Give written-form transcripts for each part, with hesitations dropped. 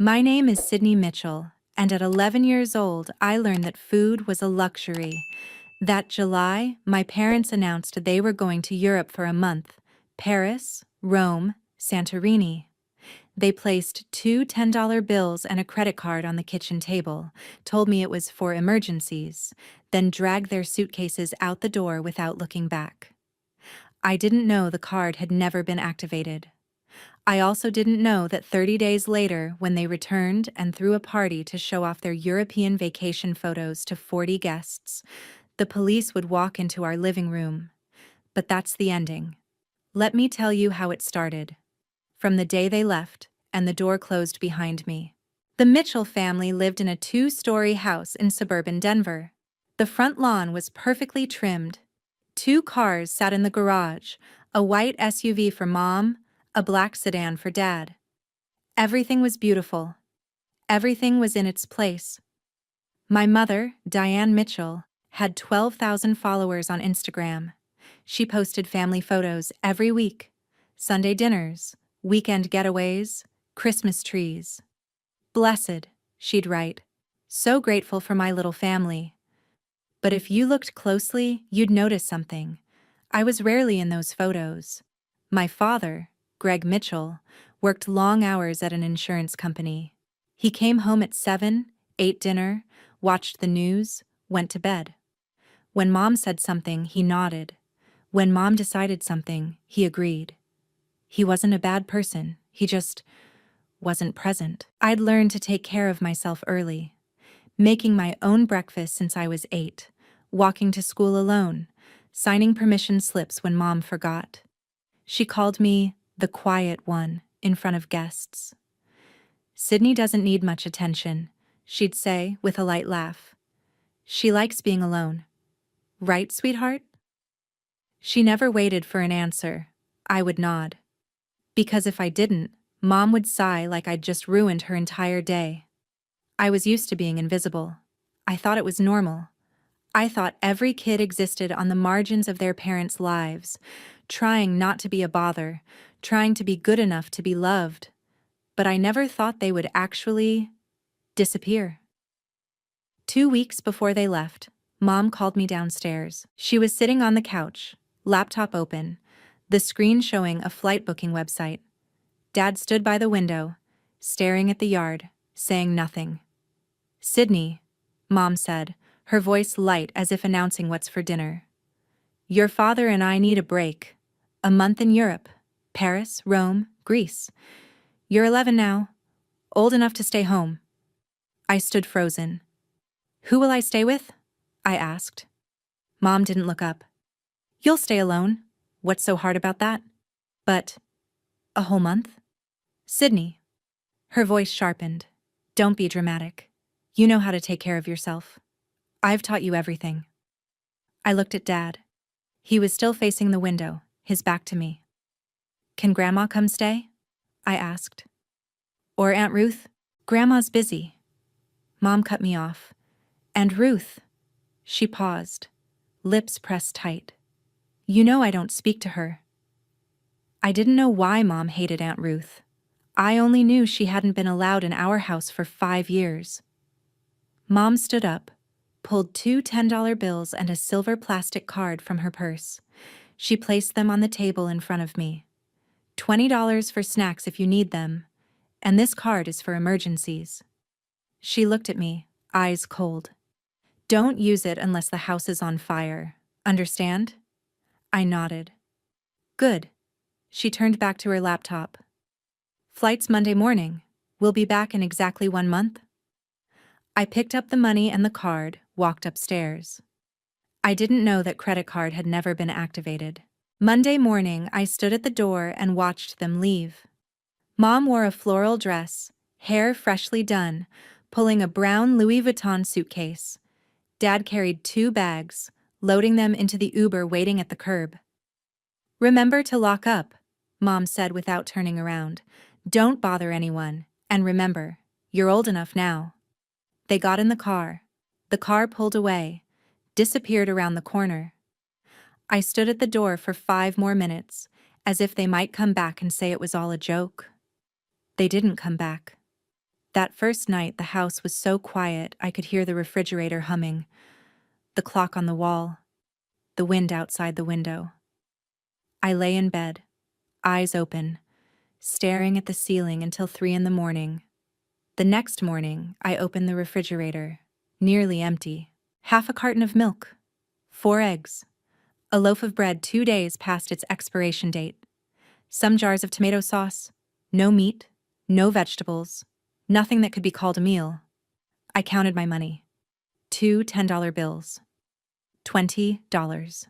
My name is Sydney Mitchell, and at 11 years old, I learned that food was a luxury. That July, my parents announced they were going to Europe for a month: Paris, Rome, Santorini. They placed two $10 bills and a credit card on the kitchen table, told me it was for emergencies, then dragged their suitcases out the door without looking back. I didn't know the card had never been activated. I also didn't know that 30 days later, when they returned and threw a party to show off their European vacation photos to 40 guests, the police would walk into our living room. But that's the ending. Let me tell you how it started. From the day they left, and the door closed behind me. The Mitchell family lived in a 2-story house in suburban Denver. The front lawn was perfectly trimmed. 2 cars sat in the garage, a white SUV for Mom, a black sedan for Dad. Everything was beautiful. Everything was in its place. My mother, Diane Mitchell, had 12,000 followers on Instagram. She posted family photos every week: Sunday dinners, weekend getaways, Christmas trees. "Blessed," she'd write. "So grateful for my little family." But if you looked closely, you'd notice something. I was rarely in those photos. My father, Greg Mitchell, worked long hours at an insurance company. He came home at 7, ate dinner, watched the news, went to bed. When Mom said something, he nodded. When Mom decided something, he agreed. He wasn't a bad person, he just wasn't present. I'd learned to take care of myself early, making my own breakfast since I was 8, walking to school alone, signing permission slips when Mom forgot. She called me the quiet one in front of guests. "Sydney doesn't need much attention," she'd say with a light laugh. "She likes being alone. Right, sweetheart?" She never waited for an answer. I would nod. Because if I didn't, Mom would sigh like I'd just ruined her entire day. I was used to being invisible. I thought it was normal. I thought every kid existed on the margins of their parents' lives, trying not to be a bother, trying to be good enough to be loved. But I never thought they would actually disappear. 2 weeks before they left, Mom called me downstairs. She was sitting on the couch, laptop open, the screen showing a flight booking website. Dad stood by the window, staring at the yard, saying nothing. "Sydney," Mom said, her voice light as if announcing what's for dinner. "Your father and I need a break. A month in Europe. Paris, Rome, Greece. You're 11 now. Old enough to stay home." I stood frozen. "Who will I stay with?" I asked. Mom didn't look up. "You'll stay alone. What's so hard about that?" "But a whole month?" "Sydney." Her voice sharpened. "Don't be dramatic. You know how to take care of yourself. I've taught you everything." I looked at Dad. He was still facing the window, his back to me. "Can Grandma come stay?" I asked. "Or Aunt Ruth?" "Grandma's busy." Mom cut me off. "And Ruth." She paused, lips pressed tight. "You know I don't speak to her." I didn't know why Mom hated Aunt Ruth. I only knew she hadn't been allowed in our house for 5 years. Mom stood up, pulled 2 $10 bills and a silver plastic card from her purse. She placed them on the table in front of me. $20 for snacks if you need them, and this card is for emergencies. She looked at me, eyes cold. "Don't use it unless the house is on fire. Understand?" I nodded. "Good." She turned back to her laptop. "Flight's Monday morning. We'll be back in exactly 1 month." I picked up the money and the card, walked upstairs. I didn't know that credit card had never been activated. Monday morning, I stood at the door and watched them leave. Mom wore a floral dress, hair freshly done, pulling a brown Louis Vuitton suitcase. Dad carried 2 bags, loading them into the Uber waiting at the curb. "Remember to lock up," Mom said without turning around. "Don't bother anyone, and remember, you're old enough now." They got in the car. The car pulled away, disappeared around the corner. I stood at the door for 5 more minutes, as if they might come back and say it was all a joke. They didn't come back. That first night, the house was so quiet I could hear the refrigerator humming, the clock on the wall, the wind outside the window. I lay in bed, eyes open, staring at the ceiling until 3 in the morning. The next morning, I opened the refrigerator, nearly empty. Half a carton of milk, 4 eggs, a loaf of bread 2 days past its expiration date, some jars of tomato sauce, no meat, no vegetables, nothing that could be called a meal. I counted my money. 2 $10 bills. $20.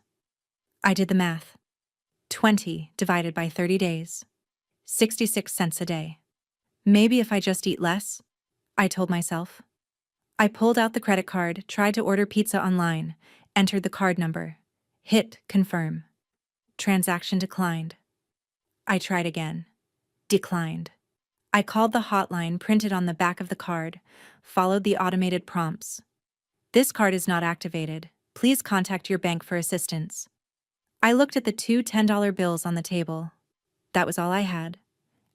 I did the math. 20 divided by 30 days. 66 cents a day. Maybe if I just eat less, I told myself. I pulled out the credit card, tried to order pizza online, entered the card number, hit confirm. Transaction declined. I tried again. Declined. I called the hotline printed on the back of the card, followed the automated prompts. This card is not activated. Please contact your bank for assistance. I looked at the 2 $10 bills on the table. That was all I had.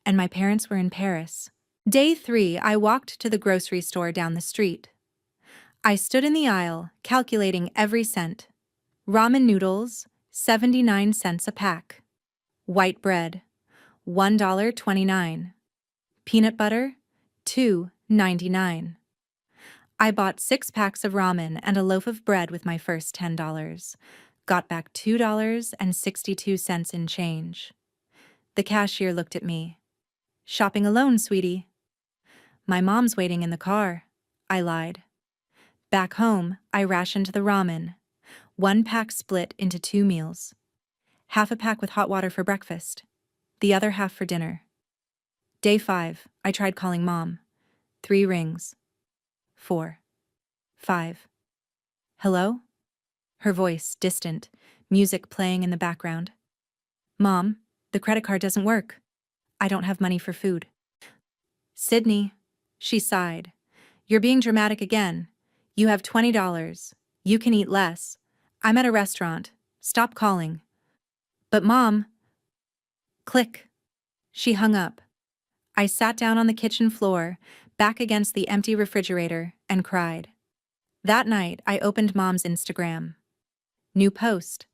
And my parents were in Paris. Day 3, I walked to the grocery store down the street. I stood in the aisle, calculating every cent. Ramen noodles, 79 cents a pack. White bread, $1.29. Peanut butter, $2.99. I bought 6 packs of ramen and a loaf of bread with my first $10. Got back $2.62 in change. The cashier looked at me. Shopping alone, sweetie? My mom's waiting in the car, I lied. Back home, I rationed the ramen. 1 pack split into 2 meals. Half a pack with hot water for breakfast, the other half for dinner. Day 5, I tried calling Mom. 3 rings. 4. 5. Hello? Her voice, distant, music playing in the background. Mom, the credit card doesn't work. I don't have money for food. Sydney, she sighed. You're being dramatic again. You have $20. You can eat less. I'm at a restaurant. Stop calling. But Mom... Click. She hung up. I sat down on the kitchen floor, back against the empty refrigerator, and cried. That night, I opened Mom's Instagram. New post.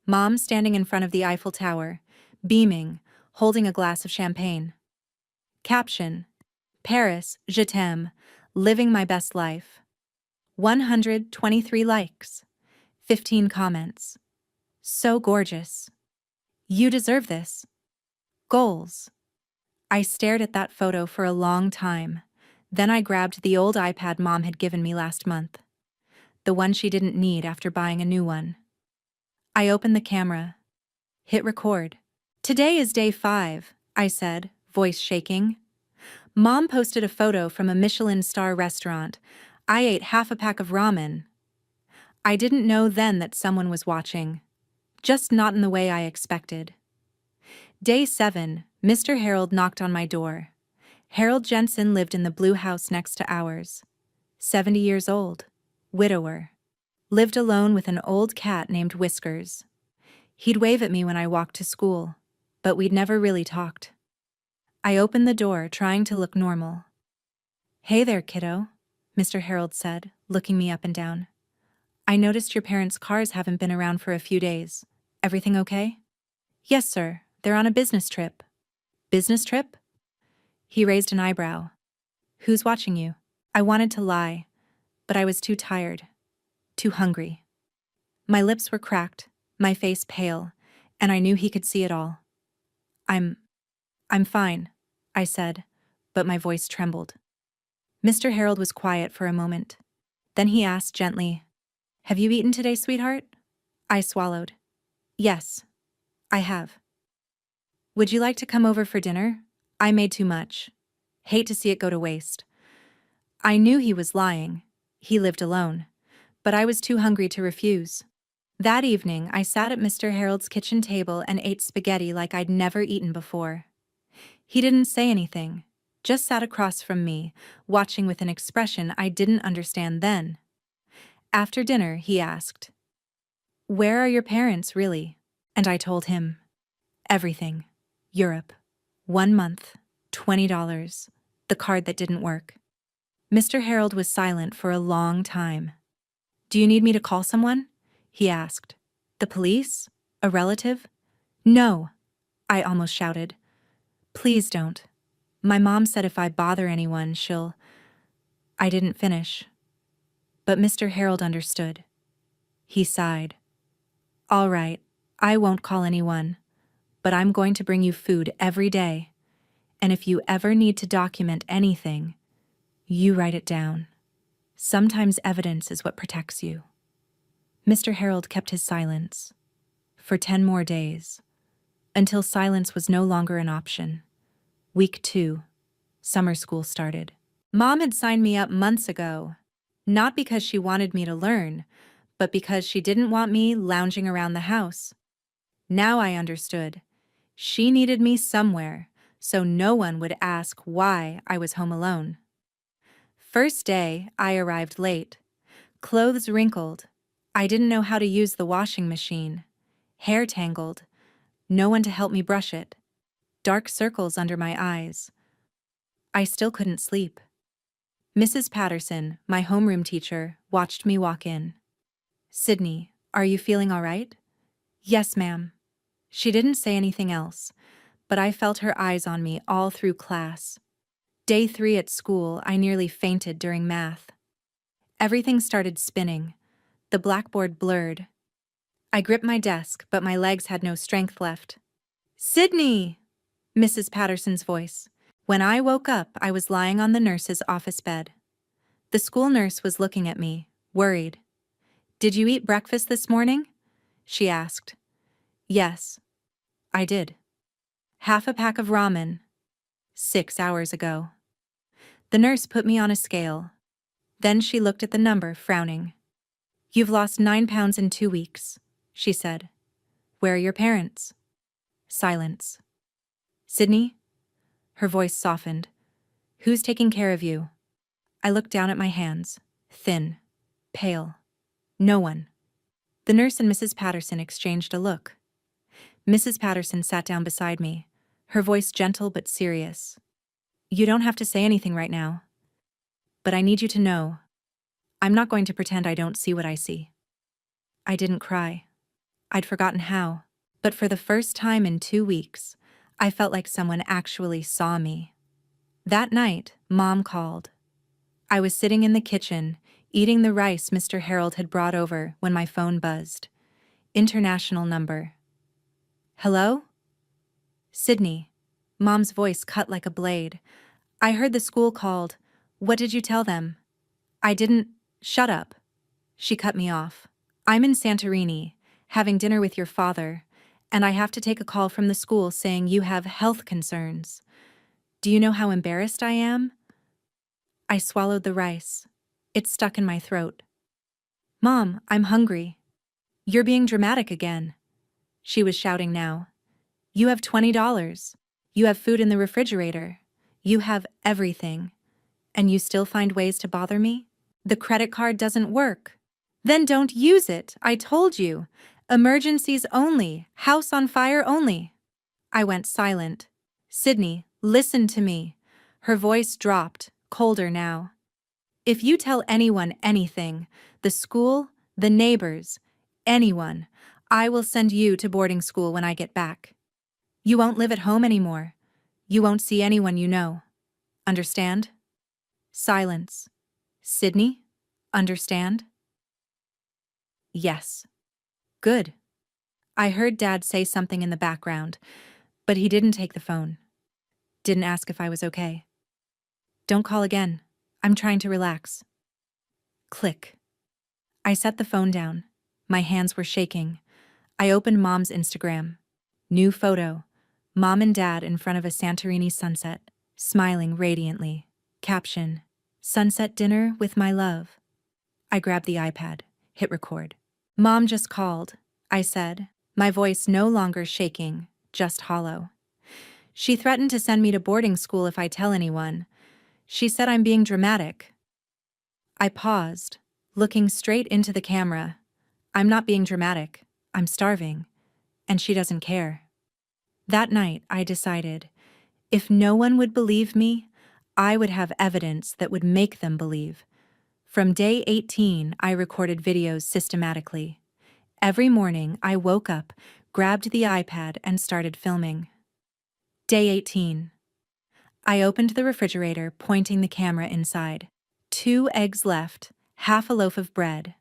Mom standing in front of the Eiffel Tower, beaming, holding a glass of champagne. Caption. Paris, je t'aime, living my best life. 123 likes. 15 comments. So gorgeous. You deserve this. Goals. I stared at that photo for a long time. Then I grabbed the old iPad Mom had given me last month. The one she didn't need after buying a new one. I opened the camera. Hit record. Today is day 5, I said, voice shaking. Mom posted a photo from a Michelin star restaurant. I ate half a pack of ramen. I didn't know then that someone was watching. Just not in the way I expected. Day 7, Mr. Harold knocked on my door. Harold Jensen lived in the blue house next to ours. 70 years old. Widower. Lived alone with an old cat named Whiskers. He'd wave at me when I walked to school, but we'd never really talked. I opened the door, trying to look normal. Hey there, kiddo, Mr. Harold said, looking me up and down. I noticed your parents' cars haven't been around for a few days. Everything okay? Yes, sir. They're on a business trip. Business trip? He raised an eyebrow. Who's watching you? I wanted to lie, but I was too tired, too hungry. My lips were cracked, my face pale, and I knew he could see it all. I'm fine, I said, but my voice trembled. Mr. Harold was quiet for a moment. Then he asked gently, Have you eaten today, sweetheart? I swallowed. Yes, I have. Would you like to come over for dinner? I made too much. Hate to see it go to waste. I knew he was lying. He lived alone. But I was too hungry to refuse. That evening, I sat at Mr. Harold's kitchen table and ate spaghetti like I'd never eaten before. He didn't say anything, just sat across from me, watching with an expression I didn't understand then. After dinner, he asked, Where are your parents, really? And I told him, everything. Europe. 1 month. $20. The card that didn't work. Mr. Harold was silent for a long time. Do you need me to call someone? He asked. The police? A relative? No, I almost shouted. Please don't. My mom said if I bother anyone, she'll... I didn't finish. But Mr. Harold understood. He sighed. All right, I won't call anyone, but I'm going to bring you food every day. And if you ever need to document anything, you write it down. Sometimes evidence is what protects you. Mr. Harold kept his silence for 10 more days, until silence was no longer an option. Week 2, summer school started. Mom had signed me up months ago, not because she wanted me to learn, but because she didn't want me lounging around the house. Now I understood. She needed me somewhere, so no one would ask why I was home alone. First day, I arrived late. Clothes wrinkled. I didn't know how to use the washing machine. Hair tangled. No one to help me brush it. Dark circles under my eyes. I still couldn't sleep. Mrs. Patterson, my homeroom teacher, watched me walk in. Sydney, are you feeling all right? Yes, ma'am. She didn't say anything else, but I felt her eyes on me all through class. Day 3 at school, I nearly fainted during math. Everything started spinning. The blackboard blurred. I gripped my desk, but my legs had no strength left. Sydney! Mrs. Patterson's voice. When I woke up, I was lying on the nurse's office bed. The school nurse was looking at me, worried. Did you eat breakfast this morning? She asked. Yes, I did. Half a pack of ramen. 6 hours ago. The nurse put me on a scale. Then she looked at the number, frowning. You've lost 9 pounds in 2 weeks, she said. Where are your parents? Silence. Sydney? Her voice softened. Who's taking care of you? I looked down at my hands, thin, pale. No one. The nurse and Mrs. Patterson exchanged a look. Mrs. Patterson sat down beside me, her voice gentle but serious. You don't have to say anything right now. But I need you to know, I'm not going to pretend I don't see what I see. I didn't cry. I'd forgotten how. But for the first time in 2 weeks, I felt like someone actually saw me. That night, Mom called. I was sitting in the kitchen, eating the rice Mr. Harold had brought over when my phone buzzed. International number. Hello? Sydney. Mom's voice cut like a blade. I heard the school called. What did you tell them? I didn't. Shut up. She cut me off. I'm in Santorini, having dinner with your father, and I have to take a call from the school saying you have health concerns. Do you know how embarrassed I am? I swallowed the rice. It stuck in my throat. Mom, I'm hungry. You're being dramatic again. She was shouting now. You have $20. You have food in the refrigerator. You have everything. And you still find ways to bother me? The credit card doesn't work. Then don't use it, I told you. Emergencies only, house on fire only. I went silent. Sydney, listen to me. Her voice dropped, colder now. If you tell anyone anything, the school, the neighbors, anyone, I will send you to boarding school when I get back. You won't live at home anymore. You won't see anyone you know. Understand? Silence. Sydney, understand? Yes. Good. I heard Dad say something in the background, but he didn't take the phone. Didn't ask if I was okay. Don't call again. I'm trying to relax. Click. I set the phone down. My hands were shaking. I opened Mom's Instagram. New photo. Mom and Dad in front of a Santorini sunset, smiling radiantly. Caption. Sunset dinner with my love. I grabbed the iPad, hit record. Mom just called, I said, my voice no longer shaking, just hollow. She threatened to send me to boarding school if I tell anyone. She said I'm being dramatic. I paused, looking straight into the camera. I'm not being dramatic. I'm starving. And she doesn't care. That night, I decided, if no one would believe me, I would have evidence that would make them believe. From day 18, I recorded videos systematically. Every morning, I woke up, grabbed the iPad, and started filming. Day 18. I opened the refrigerator, pointing the camera inside. 2 eggs left, half a loaf of bread.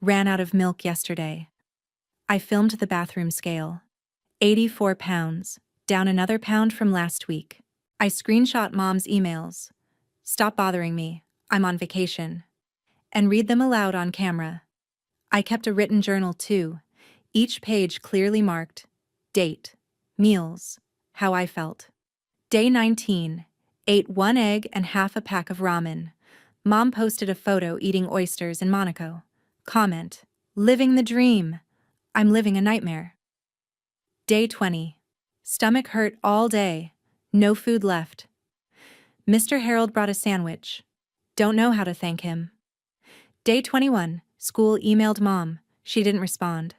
Ran out of milk yesterday. I filmed the bathroom scale. 84 pounds, down another pound from last week. I screenshot Mom's emails. Stop bothering me, I'm on vacation. And read them aloud on camera. I kept a written journal too, each page clearly marked. Date, meals, how I felt. Day 19. Ate 1 egg and half a pack of ramen. Mom posted a photo eating oysters in Monaco. Comment, living the dream. I'm living a nightmare. Day 20. Stomach hurt all day. No food left. Mr. Harold brought a sandwich. Don't know how to thank him. Day 21. School emailed Mom. She didn't respond.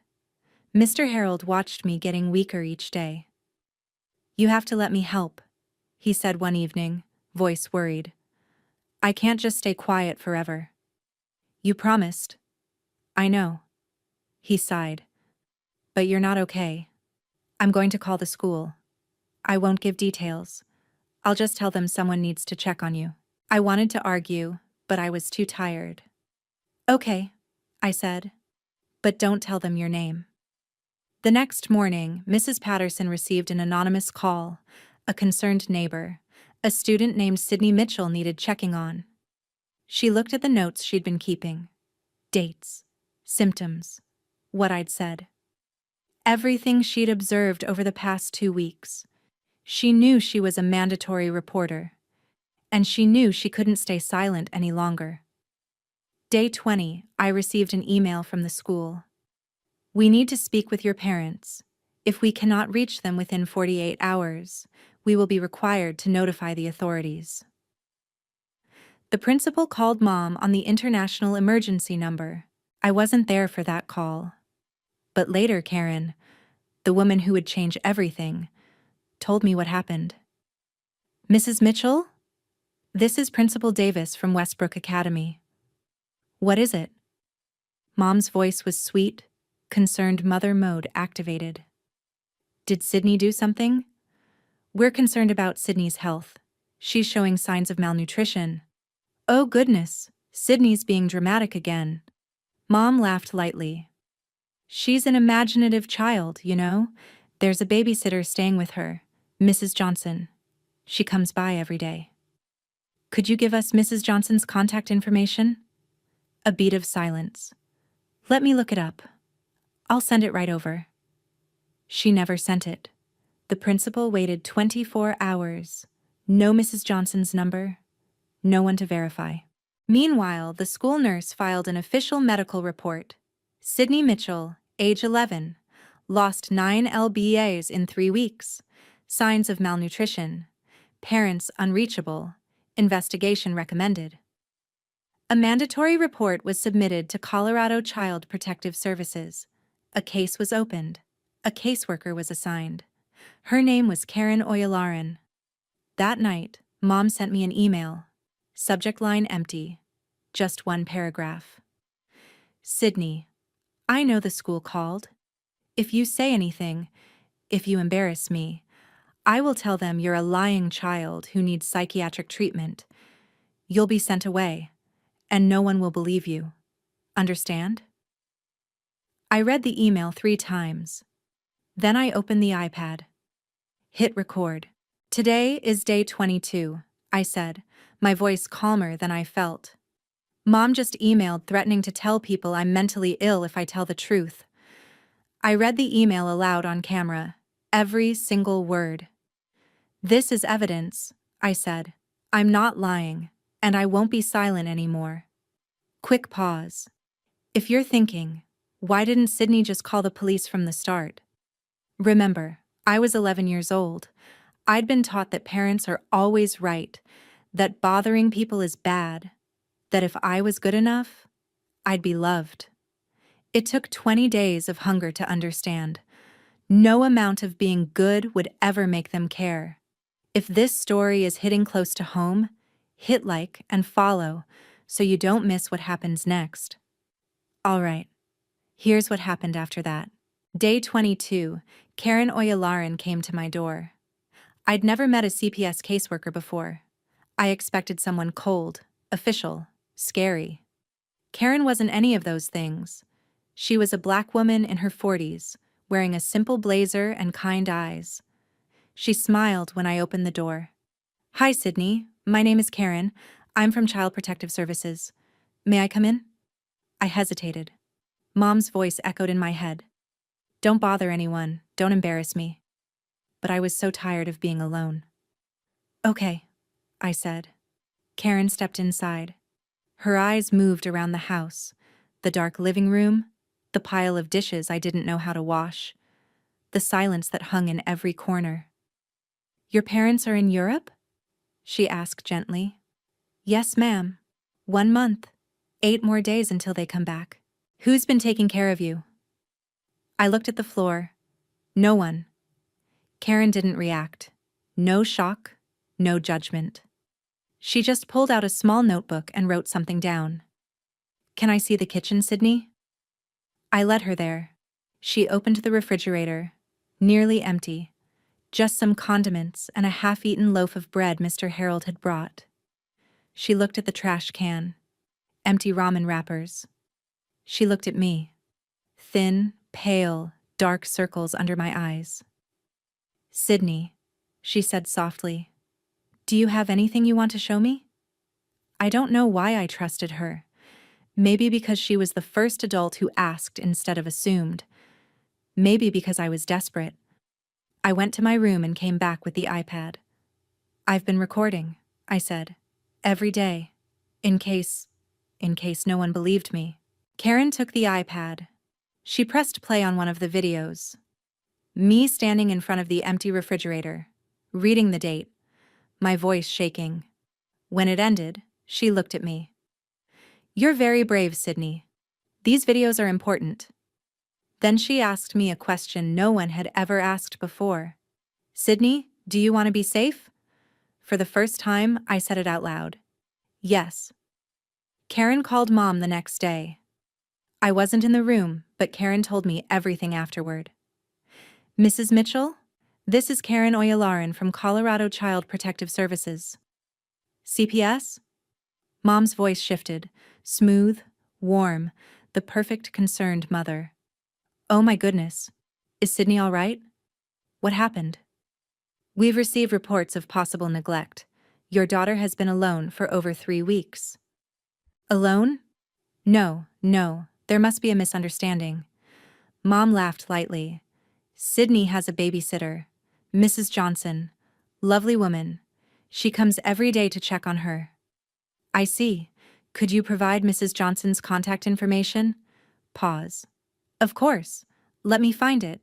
Mr. Harold watched me getting weaker each day. You have to let me help, he said one evening, voice worried. I can't just stay quiet forever. You promised. I know. He sighed. But you're not okay. I'm going to call the school. I won't give details. I'll just tell them someone needs to check on you. I wanted to argue, but I was too tired. Okay, I said. But don't tell them your name. The next morning, Mrs. Patterson received an anonymous call. A concerned neighbor, a student named Sydney Mitchell, needed checking on. She looked at the notes she'd been keeping. Dates, symptoms, what I'd said. Everything she'd observed over the past 2 weeks. She knew she was a mandatory reporter. And she knew she couldn't stay silent any longer. Day 20, I received an email from the school. We need to speak with your parents. If we cannot reach them within 48 hours, we will be required to notify the authorities. The principal called Mom on the international emergency number. I wasn't there for that call. But later Karen, the woman who would change everything, told me what happened. Mrs. Mitchell? This is Principal Davis from Westbrook Academy. What is it? Mom's voice was sweet, concerned mother mode activated. Did Sydney do something? We're concerned about Sydney's health. She's showing signs of malnutrition. Oh goodness, Sydney's being dramatic again. Mom laughed lightly. She's an imaginative child, you know. There's a babysitter staying with her, Mrs. Johnson. She comes by every day. Could you give us Mrs. Johnson's contact information? A beat of silence. Let me look it up. I'll send it right over. She never sent it. The principal waited 24 hours. No Mrs. Johnson's number. No one to verify. Meanwhile, the school nurse filed an official medical report. Sydney Mitchell, age 11, lost 9 lbas in 3 weeks. Signs of malnutrition. Parents unreachable. Investigation recommended. A mandatory report was submitted to Colorado Child Protective Services. A case was opened. A caseworker was assigned. Her name was Karen Oyalaran. That night, Mom sent me an email. Subject line empty. Just 1 paragraph. Sydney, I know the school called. If you say anything, if you embarrass me, I will tell them you're a lying child who needs psychiatric treatment. You'll be sent away, and no one will believe you. Understand? I read the email 3 times. Then I opened the iPad. Hit record. Today is day 22, I said, my voice calmer than I felt. Mom just emailed threatening to tell people I'm mentally ill if I tell the truth. I read the email aloud on camera, every single word. This is evidence, I said. I'm not lying, and I won't be silent anymore. Quick pause. If you're thinking, why didn't Sydney just call the police from the start? Remember, I was 11 years old. I'd been taught that parents are always right, that bothering people is bad, that if I was good enough, I'd be loved. It took 20 days of hunger to understand. No amount of being good would ever make them care. If this story is hitting close to home, Hit like and follow so you don't miss what happens next. Alright, here's what happened after that. Day 22, Karen Oyalaran came to my door. I'd never met a CPS caseworker before. I expected someone cold, official, scary. Karen wasn't any of those things. She was a black woman in her 40s, wearing a simple blazer and kind eyes. She smiled when I opened the door. Hi, Sydney. My name is Karen. I'm from Child Protective Services. May I come in? I hesitated. Mom's voice echoed in my head. Don't bother anyone. Don't embarrass me. But I was so tired of being alone. Okay, I said. Karen stepped inside. Her eyes moved around the house, the dark living room, the pile of dishes I didn't know how to wash, the silence that hung in every corner. Your parents are in Europe? She asked gently. Yes, ma'am. 1 month. 8 more days until they come back. Who's been taking care of you? I looked at the floor. No one. Karen didn't react. No shock, no judgment. She just pulled out a small notebook and wrote something down. Can I see the kitchen, Sydney? I led her there. She opened the refrigerator, nearly empty. Just some condiments and a half-eaten loaf of bread Mr. Harold had brought. She looked at the trash can. Empty ramen wrappers. She looked at me. Thin, pale, dark circles under my eyes. Sydney, she said softly, do you have anything you want to show me? I don't know why I trusted her. Maybe because she was the first adult who asked instead of assumed. Maybe because I was desperate. I went to my room and came back with the iPad. I've been recording, I said. Every day. In case no one believed me. Karen took the iPad. She pressed play on one of the videos. Me standing in front of the empty refrigerator, reading the date, my voice shaking. When it ended, she looked at me. You're very brave, Sydney. These videos are important. Then she asked me a question no one had ever asked before. Sydney, do you want to be safe? For the first time, I said it out loud. Yes. Karen called Mom the next day. I wasn't in the room, but Karen told me everything afterward. Mrs. Mitchell, this is Karen Oyalaran from Colorado Child Protective Services. CPS? Mom's voice shifted, smooth, warm, the perfect concerned mother. Oh my goodness. Is Sydney all right? What happened? We've received reports of possible neglect. Your daughter has been alone for over 3 weeks. Alone? No, there must be a misunderstanding. Mom laughed lightly. Sydney has a babysitter, Mrs. Johnson. Lovely woman. She comes every day to check on her. I see. Could you provide Mrs. Johnson's contact information? Pause. Of course. Let me find it.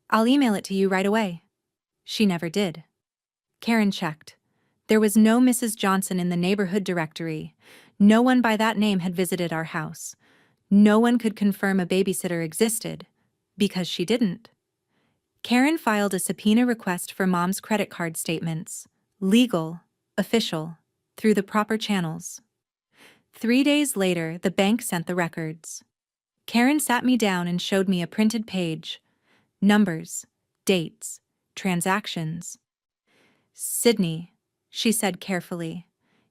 I'll email it to you right away. She never did. Karen checked. There was no Mrs. Johnson in the neighborhood directory. No one by that name had visited our house. No one could confirm a babysitter existed, because she didn't. Karen filed a subpoena request for Mom's credit card statements, legal, official, through the proper channels. 3 days later, the bank sent the records. Karen sat me down and showed me a printed page. Numbers, dates, transactions. Sydney, she said carefully,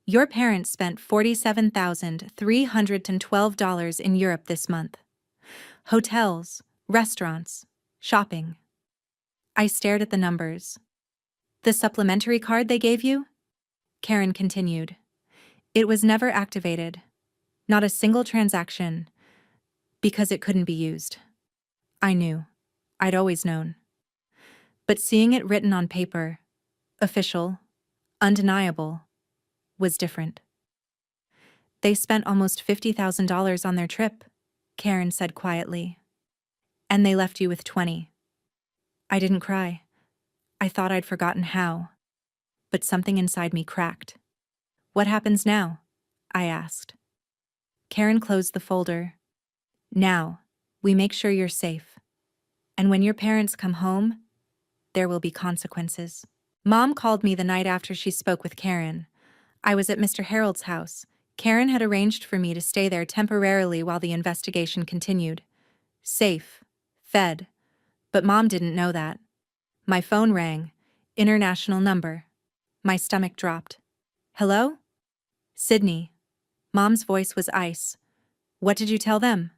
your parents spent $47,312 in Europe this month. Hotels, restaurants, shopping. I stared at the numbers. The supplementary card they gave you? Karen continued. It was never activated. Not a single transaction. Because it couldn't be used. I knew. I'd always known. But seeing it written on paper, official, undeniable, was different. They spent almost $50,000 on their trip, Karen said quietly. And they left you with 20. I didn't cry. I thought I'd forgotten how. But something inside me cracked. What happens now? I asked. Karen closed the folder. Now, we make sure you're safe. And when your parents come home, there will be consequences. Mom called me the night after she spoke with Karen. I was at Mr. Harold's house. Karen had arranged for me to stay there temporarily while the investigation continued. Safe. Fed. But Mom didn't know that. My phone rang. International number. My stomach dropped. Hello? Sydney. Mom's voice was ice. What did you tell them?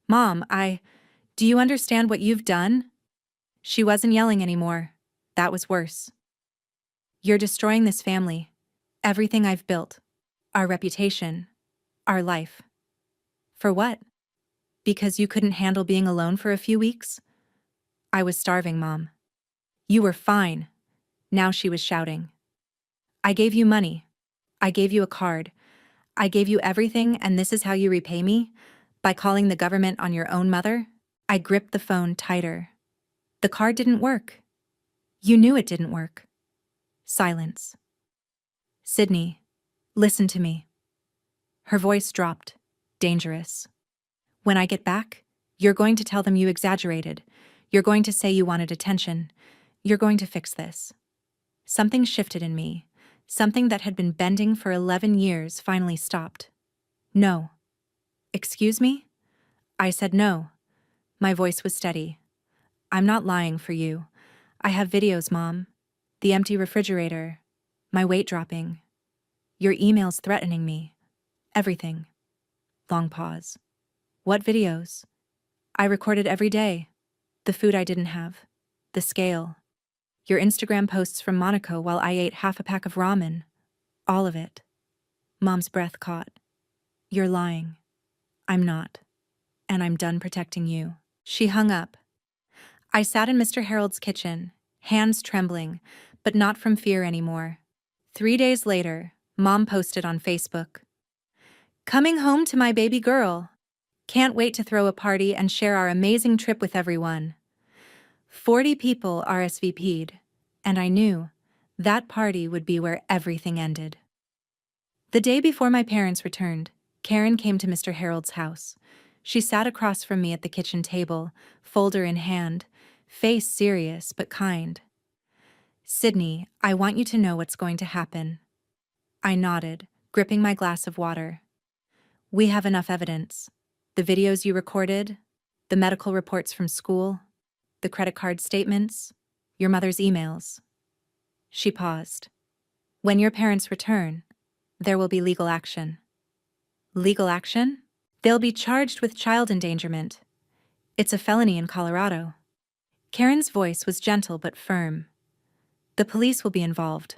Mom, do you understand what you've done? She wasn't yelling anymore. That was worse. You're destroying this family. Everything I've built. Our reputation. Our life. For what? Because you couldn't handle being alone for a few weeks? I was starving, Mom. You were fine. Now she was shouting. I gave you money. I gave you a card. I gave you everything, and this is how you repay me? By calling the government on your own mother? I gripped the phone tighter. The card didn't work. You knew it didn't work. Silence. Sydney, listen to me. Her voice dropped. Dangerous. When I get back, you're going to tell them you exaggerated. You're going to say you wanted attention. You're going to fix this. Something shifted in me. Something that had been bending for 11 years finally stopped. No. Excuse me? I said no. My voice was steady. I'm not lying for you. I have videos, Mom. The empty refrigerator. My weight dropping. Your emails threatening me. Everything. Long pause. What videos? I recorded every day. The food I didn't have. The scale. Your Instagram posts from Monaco while I ate half a pack of ramen. All of it. Mom's breath caught. You're lying. I'm not. And I'm done protecting you. She hung up. I sat in Mr. Harold's kitchen, hands trembling, but not from fear anymore. 3 days later, Mom posted on Facebook. Coming home to my baby girl. Can't wait to throw a party and share our amazing trip with everyone. 40 people RSVP'd, and I knew that party would be where everything ended. The day before my parents returned, Karen came to Mr. Harold's house. She sat across from me at the kitchen table, folder in hand, face serious but kind. Sydney, I want you to know what's going to happen. I nodded, gripping my glass of water. We have enough evidence. The videos you recorded, the medical reports from school, the credit card statements, your mother's emails. She paused. When your parents return, there will be legal action. Legal action? They'll be charged with child endangerment. It's a felony in Colorado. Karen's voice was gentle but firm. The police will be involved.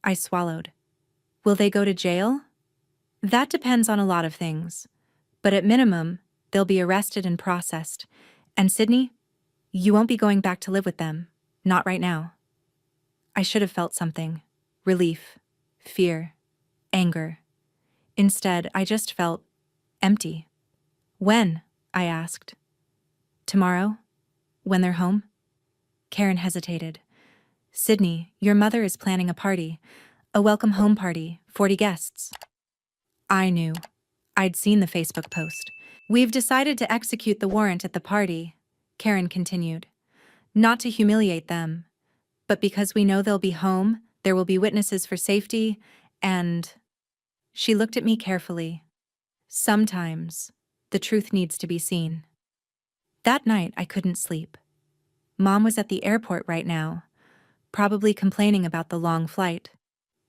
I swallowed. Will they go to jail? That depends on a lot of things. But at minimum, they'll be arrested and processed. And Sydney, you won't be going back to live with them. Not right now. I should have felt something. Relief, fear, anger. Instead, I just felt empty. When? I asked. Tomorrow? When they're home? Karen hesitated. Sydney, your mother is planning a party. A welcome home party, 40 guests. I knew. I'd seen the Facebook post. We've decided to execute the warrant at the party, Karen continued. Not to humiliate them, but because we know they'll be home, there will be witnesses for safety, and... She looked at me carefully. Sometimes, the truth needs to be seen. That night, I couldn't sleep. Mom was at the airport right now, probably complaining about the long flight,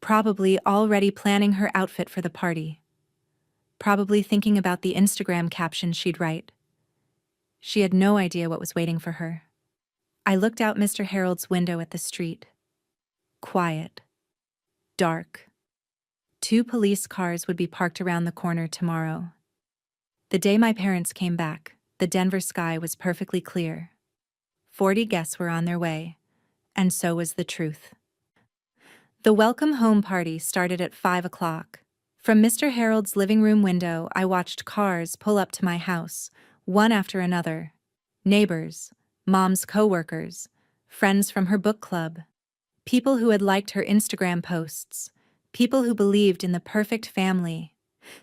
probably already planning her outfit for the party, probably thinking about the Instagram caption she'd write. She had no idea what was waiting for her. I looked out Mr. Harold's window at the street. Quiet. Dark. 2 police cars would be parked around the corner tomorrow. The day my parents came back, the Denver sky was perfectly clear. 40 guests were on their way, and so was the truth. The welcome home party started at 5 o'clock. From Mr. Harold's living room window, I watched cars pull up to my house, one after another. Neighbors, Mom's coworkers, friends from her book club, people who had liked her Instagram posts, people who believed in the perfect family.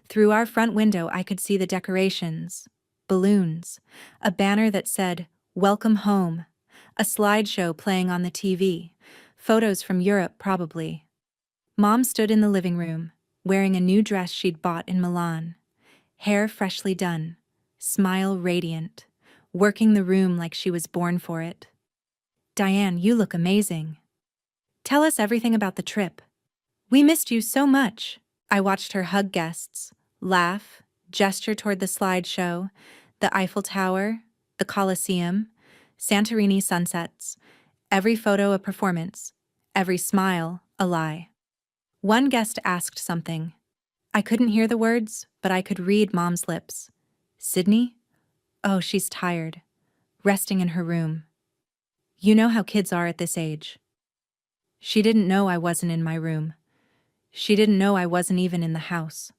Through our front window, I could see the decorations, balloons, a banner that said, "Welcome home," a slideshow playing on the TV, photos from Europe probably. Mom stood in the living room, wearing a new dress she'd bought in Milan. Hair freshly done, smile radiant, working the room like she was born for it. "Diane, you look amazing. Tell us everything about the trip. We missed you so much." I watched her hug guests, laugh, gesture toward the slideshow, the Eiffel Tower, the Colosseum, Santorini sunsets, every photo a performance, every smile a lie. One guest asked something. I couldn't hear the words, but I could read Mom's lips. "Sydney? Oh, she's tired. Resting in her room. You know how kids are at this age." She didn't know I wasn't in my room. She didn't know I wasn't even in the house.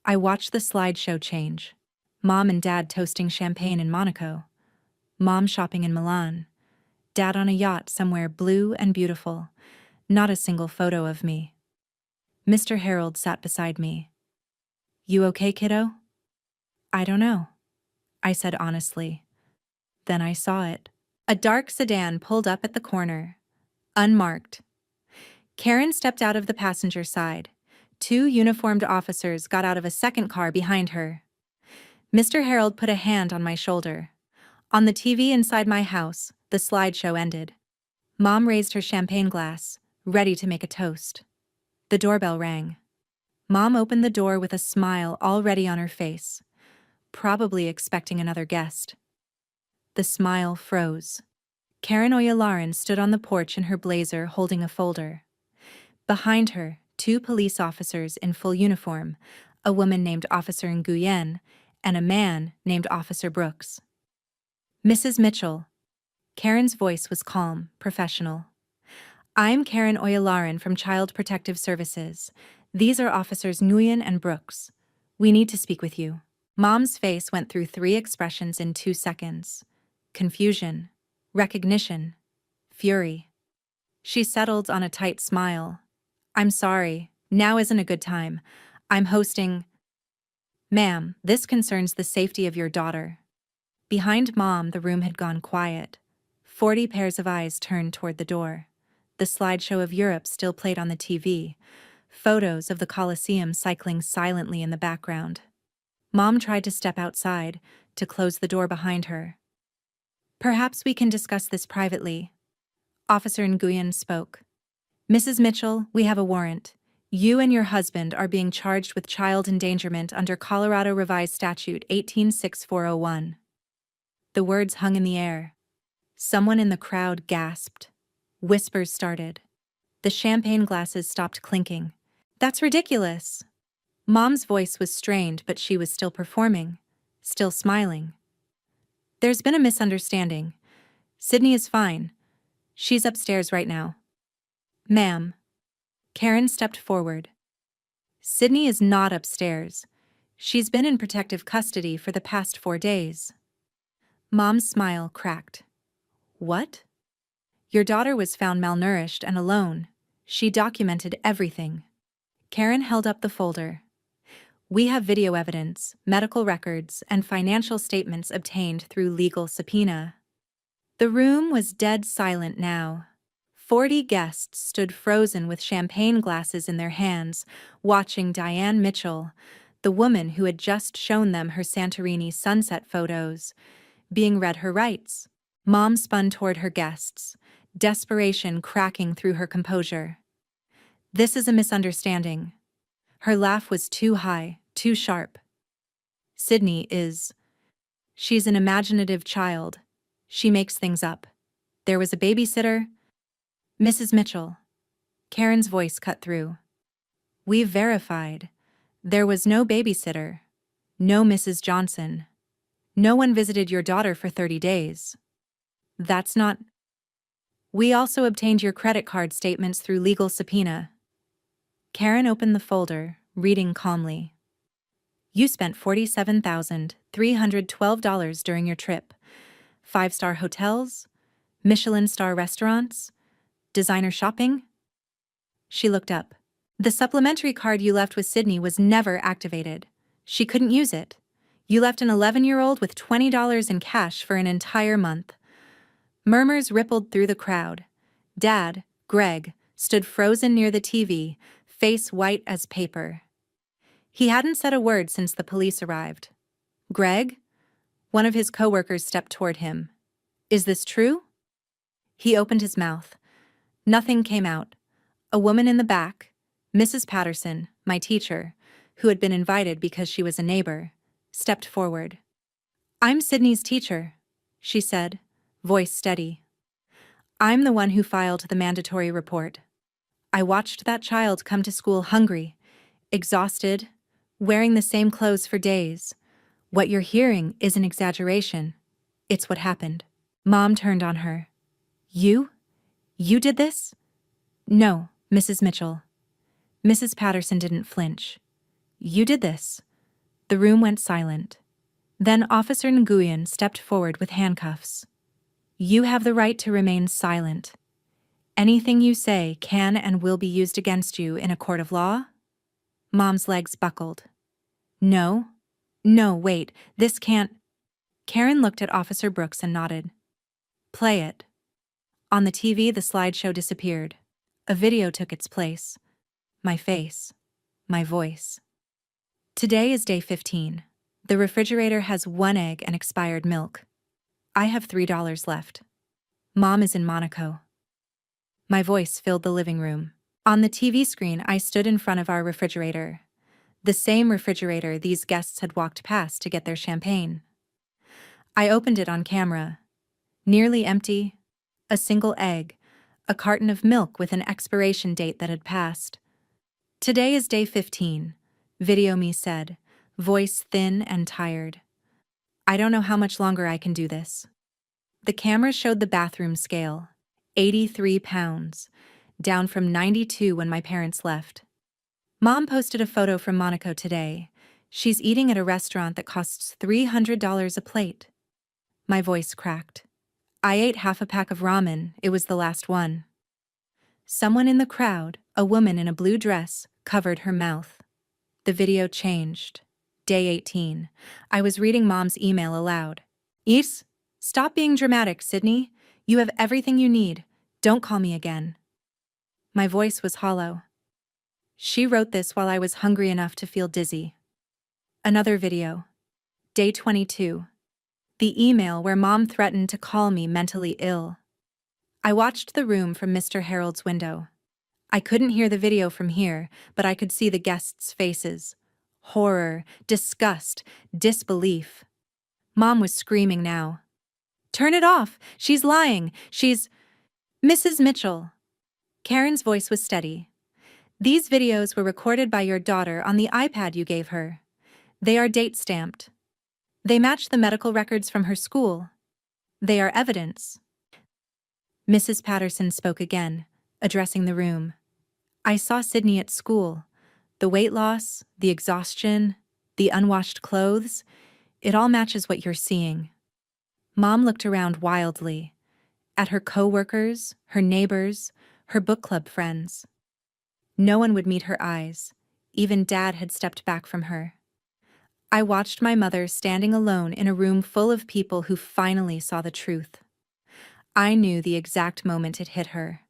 I watched the slideshow change. Mom and Dad toasting champagne in Monaco. Mom shopping in Milan. Dad on a yacht somewhere blue and beautiful. Not a single photo of me. Mr. Harold sat beside me. "You okay, kiddo?" "I don't know," I said honestly. Then I saw it. A dark sedan pulled up at the corner. Unmarked. Karen stepped out of the passenger side. Two uniformed officers got out of a second car behind her. Mr. Harold put a hand on my shoulder. On the TV inside my house, the slideshow ended. Mom raised her champagne glass, ready to make a toast. The doorbell rang. Mom opened the door with a smile already on her face, probably expecting another guest. The smile froze. Karen Oyalaran stood on the porch in her blazer holding a folder. Behind her, two police officers in full uniform, a woman named Officer Nguyen, and a man named Officer Brooks. "Mrs. Mitchell." Karen's voice was calm, professional. "I'm Karen Oyalaran from Child Protective Services. These are Officers Nguyen and Brooks. We need to speak with you." Mom's face went through 3 expressions in 2 seconds. Confusion, recognition, fury. She settled on a tight smile. "I'm sorry, now isn't a good time. I'm hosting—" "Ma'am, this concerns the safety of your daughter." Behind Mom, the room had gone quiet. 40 pairs of eyes turned toward the door. The slideshow of Europe still played on the TV. Photos of the Colosseum cycling silently in the background. Mom tried to step outside, to close the door behind her. "Perhaps we can discuss this privately." Officer Nguyen spoke. "Mrs. Mitchell, we have a warrant. You and your husband are being charged with child endangerment under Colorado Revised Statute 186401. The words hung in the air. Someone in the crowd gasped. Whispers started. The champagne glasses stopped clinking. "That's ridiculous." Mom's voice was strained, but she was still performing, still smiling. "There's been a misunderstanding. Sydney is fine. She's upstairs right now." "Ma'am." Karen stepped forward. "Sydney is not upstairs. She's been in protective custody for the past 4 days." Mom's smile cracked. "What?" "Your daughter was found malnourished and alone. She documented everything." Karen held up the folder. "We have video evidence, medical records, and financial statements obtained through legal subpoena." The room was dead silent now. 40 guests stood frozen with champagne glasses in their hands, watching Diane Mitchell, the woman who had just shown them her Santorini sunset photos, being read her rights. Mom spun toward her guests, desperation cracking through her composure. "This is a misunderstanding." Her laugh was too high, too sharp. "Sydney is... She's an imaginative child. She makes things up. There was a babysitter—" "Mrs. Mitchell." Karen's voice cut through. "We've verified. There was no babysitter. No Mrs. Johnson. No one visited your daughter for 30 days. That's not—" "We also obtained your credit card statements through legal subpoena." Karen opened the folder, reading calmly. "You spent $47,312 during your trip. 5-star hotels, Michelin star restaurants, designer shopping." She looked up. "The supplementary card you left with Sydney was never activated. She couldn't use it. You left an 11-year-old with $20 in cash for an entire month." Murmurs rippled through the crowd. Dad, Greg, stood frozen near the TV, face white as paper. He hadn't said a word since the police arrived. "Greg?" One of his coworkers stepped toward him. "Is this true?" He opened his mouth. Nothing came out. A woman in the back, Mrs. Patterson, my teacher, who had been invited because she was a neighbor, stepped forward. "I'm Sydney's teacher," she said, voice steady. "I'm the one who filed the mandatory report. I watched that child come to school hungry, exhausted, wearing the same clothes for days. What you're hearing is an exaggeration. It's what happened." Mom turned on her. "You? You did this?" "No, Mrs. Mitchell." Mrs. Patterson didn't flinch. "You did this." The room went silent. Then Officer Nguyen stepped forward with handcuffs. "You have the right to remain silent. Anything you say can and will be used against you in a court of law?" Mom's legs buckled. "No. No, wait, this can't." Karen looked at Officer Brooks and nodded. "Play it." On the TV, the slideshow disappeared. A video took its place. My face. My voice. Today is day 15. The refrigerator has 1 egg and expired milk. I have $3 left. Mom is in Monaco. My voice filled the living room. On the TV screen, I stood in front of our refrigerator. The same refrigerator these guests had walked past to get their champagne. I opened it on camera. Nearly empty. A single egg. A carton of milk with an expiration date that had passed. "Today is day 15, Video Me said, voice thin and tired. "I don't know how much longer I can do this." The camera showed the bathroom scale, 83 pounds, down from 92 when my parents left. Mom posted a photo from Monaco today. She's eating at a restaurant that costs $300 a plate. My voice cracked. I ate half a pack of ramen, it was the last one. Someone in the crowd, a woman in a blue dress, covered her mouth. The video changed. Day 18. I was reading Mom's email aloud. "Is, stop being dramatic, Sydney. You have everything you need. Don't call me again." My voice was hollow. She wrote this while I was hungry enough to feel dizzy. Another video. Day 22. The email where Mom threatened to call me mentally ill. I watched the room from Mr. Harold's window. I couldn't hear the video from here, but I could see the guests' faces. Horror, disgust, disbelief. Mom was screaming now. "Turn it off! She's lying! She's—" "Mrs. Mitchell." Karen's voice was steady. "These videos were recorded by your daughter on the iPad you gave her. They are date-stamped. They match the medical records from her school. They are evidence." Mrs. Patterson spoke again, addressing the room. "I saw Sydney at school. The weight loss, the exhaustion, the unwashed clothes, it all matches what you're seeing." Mom looked around wildly, at her co-workers, her neighbors, her book club friends. No one would meet her eyes. Even Dad had stepped back from her. I watched my mother standing alone in a room full of people who finally saw the truth. I knew the exact moment it hit her.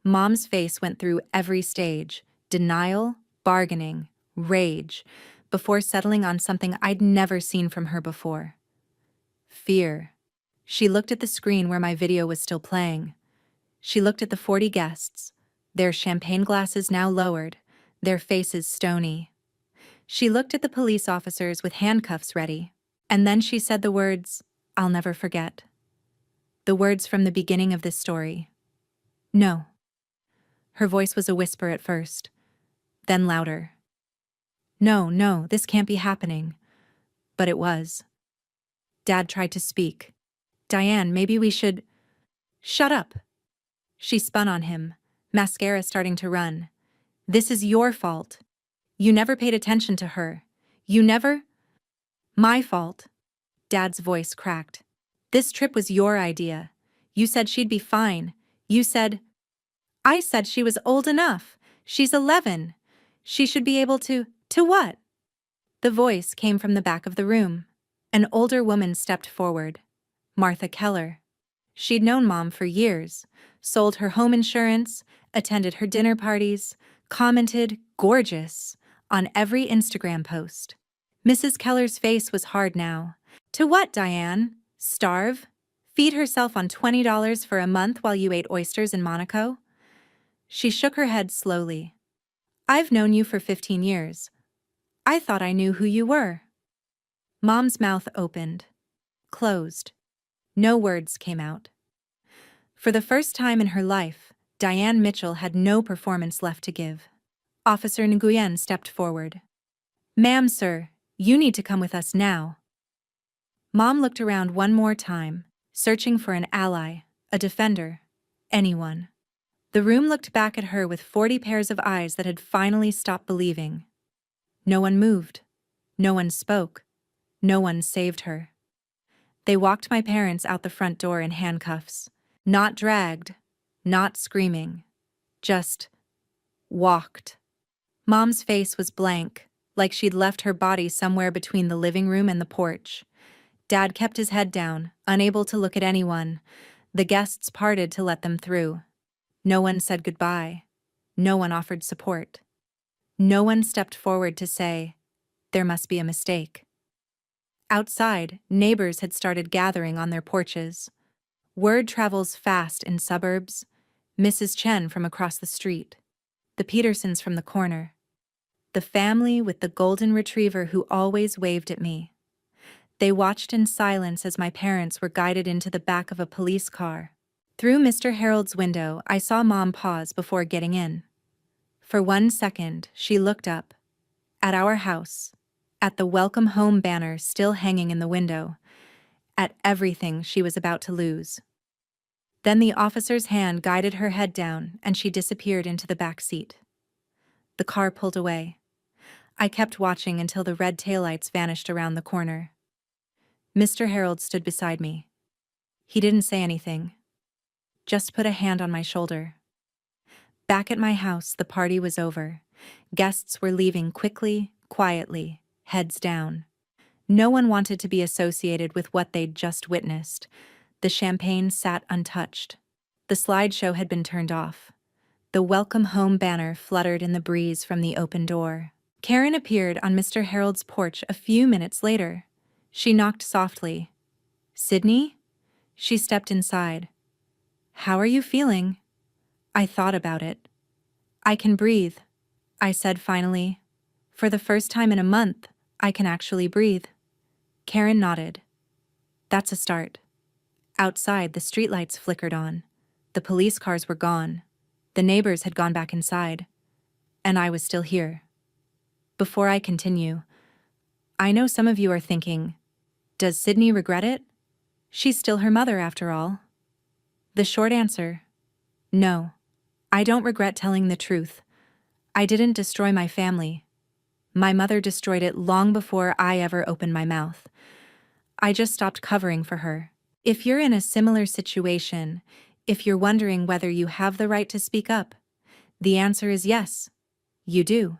Mom's face went through every stage: denial, bargaining, rage, before settling on something I'd never seen from her before. Fear. She looked at the screen where my video was still playing. She looked at the 40 guests, their champagne glasses now lowered, their faces stony. She looked at the police officers with handcuffs ready, and then she said the words I'll never forget. The words from the beginning of this story. "No." Her voice was a whisper at first, then louder. "No, no, this can't be happening." But it was. Dad tried to speak. "Diane, maybe we should—" "Shut up." She spun on him, mascara starting to run. "This is your fault. You never paid attention to her. You never—" "My fault." Dad's voice cracked. "This trip was your idea. You said she'd be fine. You said—" "I said she was old enough. She's 11. She should be able to— To what?" The voice came from the back of the room. An older woman stepped forward. Martha Keller. She'd known Mom for years, sold her home insurance, attended her dinner parties, commented "gorgeous" on every Instagram post. Mrs. Keller's face was hard now. To what, Diane? Starve? Feed herself on $20 for a month while you ate oysters in Monaco? She shook her head slowly. I've known you for 15 years. I thought I knew who you were. Mom's mouth opened, closed. No words came out. For the first time in her life, Diane Mitchell had no performance left to give. Officer Nguyen stepped forward. Ma'am, sir, you need to come with us now. Mom looked around one more time, searching for an ally, a defender, anyone. The room looked back at her with 40 pairs of eyes that had finally stopped believing. No one moved. No one spoke. No one saved her. They walked my parents out the front door in handcuffs. Not dragged, not screaming. Just walked. Mom's face was blank, like she'd left her body somewhere between the living room and the porch. Dad kept his head down, unable to look at anyone. The guests parted to let them through. No one said goodbye. No one offered support. No one stepped forward to say, there must be a mistake. Outside, neighbors had started gathering on their porches. Word travels fast in suburbs. Mrs. Chen from across the street. The Petersons from the corner. The family with the golden retriever who always waved at me. They watched in silence as my parents were guided into the back of a police car. Through Mr. Harold's window, I saw Mom pause before getting in. For 1 second, she looked up. At our house. At the welcome home banner still hanging in the window. At everything she was about to lose. Then the officer's hand guided her head down and she disappeared into the back seat. The car pulled away. I kept watching until the red taillights vanished around the corner. Mr. Harold stood beside me. He didn't say anything. Just put a hand on my shoulder. Back at my house, the party was over. Guests were leaving quickly, quietly, heads down. No one wanted to be associated with what they'd just witnessed. The champagne sat untouched. The slideshow had been turned off. The welcome home banner fluttered in the breeze from the open door. Karen appeared on Mr. Harold's porch a few minutes later. She knocked softly. Sydney? She stepped inside. How are you feeling? I thought about it. I can breathe, I said finally. For the first time in a month, I can actually breathe. Karen nodded. That's a start. Outside, the streetlights flickered on. The police cars were gone. The neighbors had gone back inside. And I was still here. Before I continue, I know some of you are thinking, does Sydney regret it? She's still her mother after all. The short answer, no. I don't regret telling the truth. I didn't destroy my family. My mother destroyed it long before I ever opened my mouth. I just stopped covering for her. If you're in a similar situation, if you're wondering whether you have the right to speak up, the answer is yes, you do.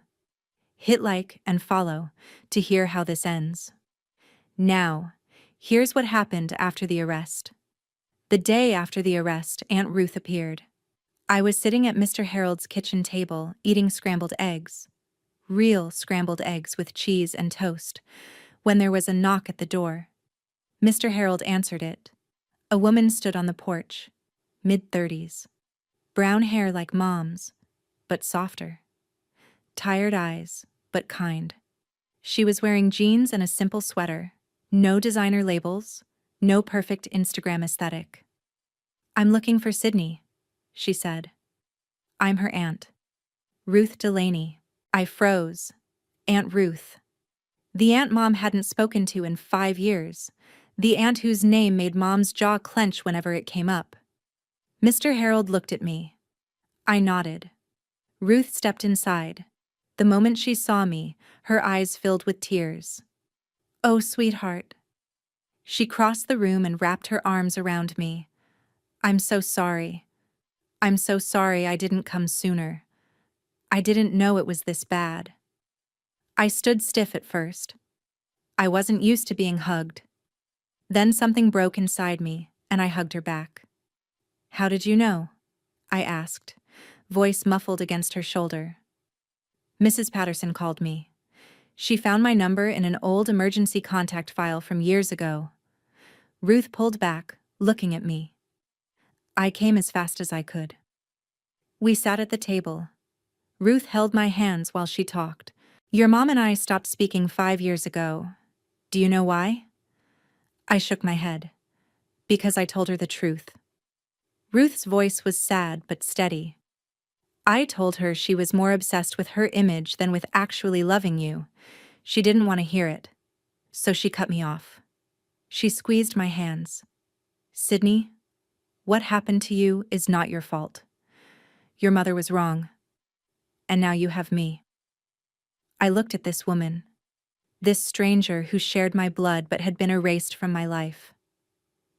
Hit like and follow to hear how this ends. Now, here's what happened after the arrest. The day after the arrest, Aunt Ruth appeared. I was sitting at Mr. Harold's kitchen table eating scrambled eggs. Real scrambled eggs with cheese and toast, when there was a knock at the door. Mr. Harold answered it. A woman stood on the porch, mid-30s. Brown hair like Mom's, but softer. Tired eyes, but kind. She was wearing jeans and a simple sweater. No designer labels, no perfect Instagram aesthetic. I'm looking for Sydney, she said. I'm her aunt. Ruth Delaney. I froze. Aunt Ruth. The aunt Mom hadn't spoken to in 5 years. The aunt whose name made Mom's jaw clench whenever it came up. Mr. Harold looked at me. I nodded. Ruth stepped inside. The moment she saw me, her eyes filled with tears. Oh, sweetheart. She crossed the room and wrapped her arms around me. I'm so sorry. I'm so sorry I didn't come sooner. I didn't know it was this bad. I stood stiff at first. I wasn't used to being hugged. Then something broke inside me, and I hugged her back. How did you know? I asked, voice muffled against her shoulder. Mrs. Patterson called me. She found my number in an old emergency contact file from years ago. Ruth pulled back, looking at me. I came as fast as I could. We sat at the table. Ruth held my hands while she talked. Your mom and I stopped speaking 5 years ago. Do you know why? I shook my head. Because I told her the truth. Ruth's voice was sad but steady. I told her she was more obsessed with her image than with actually loving you. She didn't want to hear it, so she cut me off. She squeezed my hands. Sydney, what happened to you is not your fault. Your mother was wrong. And now you have me. I looked at this woman. This stranger who shared my blood but had been erased from my life.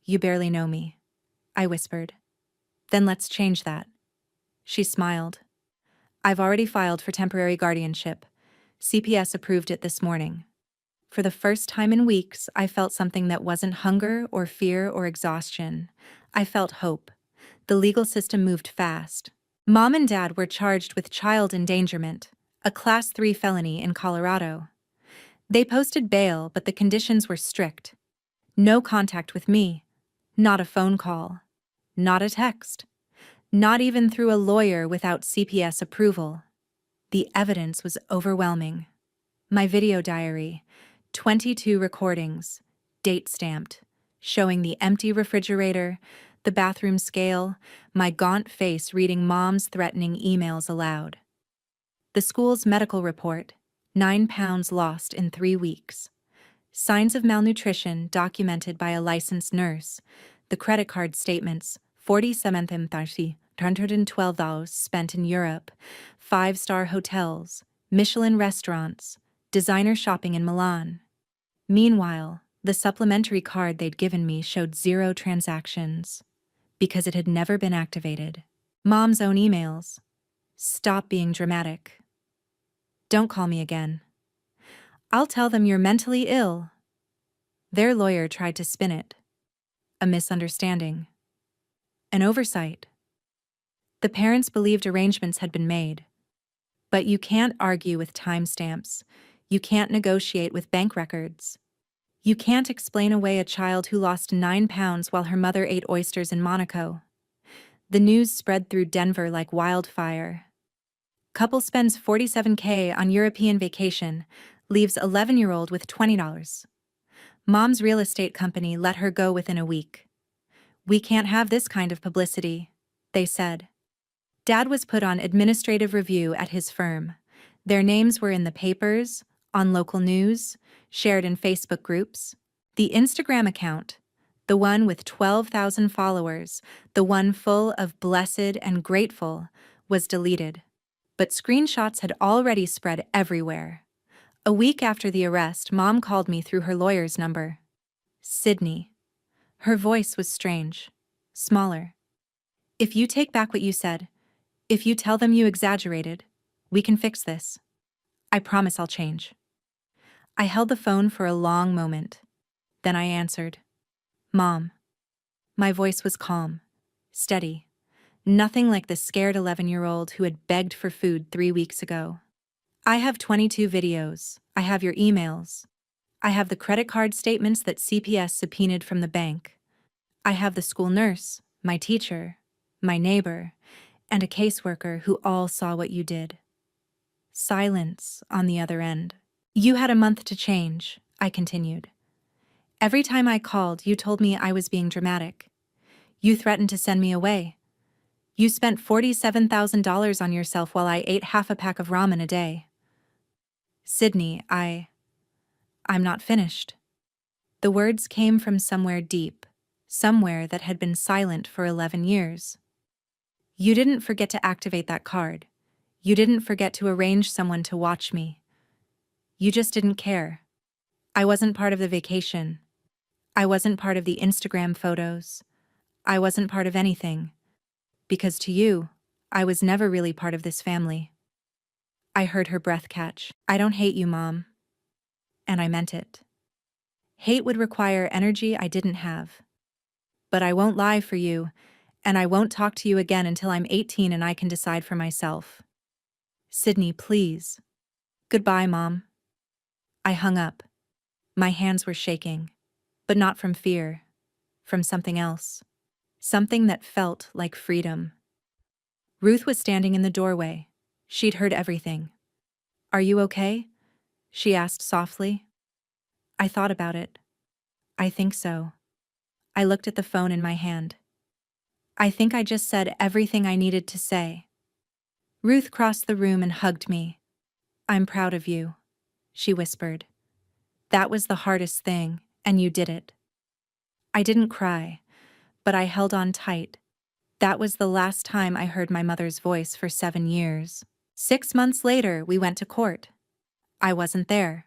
You barely know me, I whispered. Then let's change that. She smiled. I've already filed for temporary guardianship. CPS approved it this morning. For the first time in weeks, I felt something that wasn't hunger or fear or exhaustion. I felt hope. The legal system moved fast. Mom and Dad were charged with child endangerment, a Class 3 felony in Colorado. They posted bail, but the conditions were strict. No contact with me. Not a phone call. Not a text. Not even through a lawyer without CPS approval. The evidence was overwhelming. My video diary, 22 recordings, date-stamped, showing the empty refrigerator, the bathroom scale, my gaunt face reading Mom's threatening emails aloud. The school's medical report, 9 pounds lost in 3 weeks. Signs of malnutrition documented by a licensed nurse. The credit card statements, $47,112 spent in Europe, 5-star hotels, Michelin restaurants, designer shopping in Milan. Meanwhile, the supplementary card they'd given me showed 0 transactions, because it had never been activated. Mom's own emails. Stop being dramatic. Don't call me again. I'll tell them you're mentally ill. Their lawyer tried to spin it. A misunderstanding. An oversight. The parents believed arrangements had been made. But you can't argue with timestamps. You can't negotiate with bank records. You can't explain away a child who lost 9 pounds while her mother ate oysters in Monaco. The news spread through Denver like wildfire. Couple spends $47K on European vacation, leaves 11-year-old with $20. Mom's real estate company let her go within a week. We can't have this kind of publicity, they said. Dad was put on administrative review at his firm. Their names were in the papers, on local news, shared in Facebook groups. The Instagram account, the one with 12,000 followers, the one full of blessed and grateful, was deleted. But screenshots had already spread everywhere. A week after the arrest, Mom called me through her lawyer's number. Sydney. Her voice was strange, smaller. If you take back what you said, if you tell them you exaggerated, we can fix this. I promise I'll change. I held the phone for a long moment. Then I answered. Mom. My voice was calm, steady. Nothing like the scared 11-year-old who had begged for food 3 weeks ago. I have 22 videos. I have your emails. I have the credit card statements that CPS subpoenaed from the bank. I have the school nurse, my teacher, my neighbor, and a caseworker who all saw what you did. Silence on the other end. You had a month to change, I continued. Every time I called, you told me I was being dramatic. You threatened to send me away. You spent $47,000 on yourself while I ate half a pack of ramen a day. Sydney, I'm not finished. The words came from somewhere deep, somewhere that had been silent for 11 years. You didn't forget to activate that card. You didn't forget to arrange someone to watch me. You just didn't care. I wasn't part of the vacation. I wasn't part of the Instagram photos. I wasn't part of anything. Because to you, I was never really part of this family. I heard her breath catch. I don't hate you, Mom. And I meant it. Hate would require energy I didn't have. But I won't lie for you. And I won't talk to you again until I'm 18 and I can decide for myself. Sydney, please. Goodbye, Mom. I hung up. My hands were shaking. But not from fear. From something else. Something that felt like freedom. Ruth was standing in the doorway. She'd heard everything. Are you okay? She asked softly. I thought about it. I think so. I looked at the phone in my hand. I think I just said everything I needed to say. Ruth crossed the room and hugged me. I'm proud of you, she whispered. That was the hardest thing, and you did it. I didn't cry, but I held on tight. That was the last time I heard my mother's voice for 7 years. 6 months later, we went to court. I wasn't there.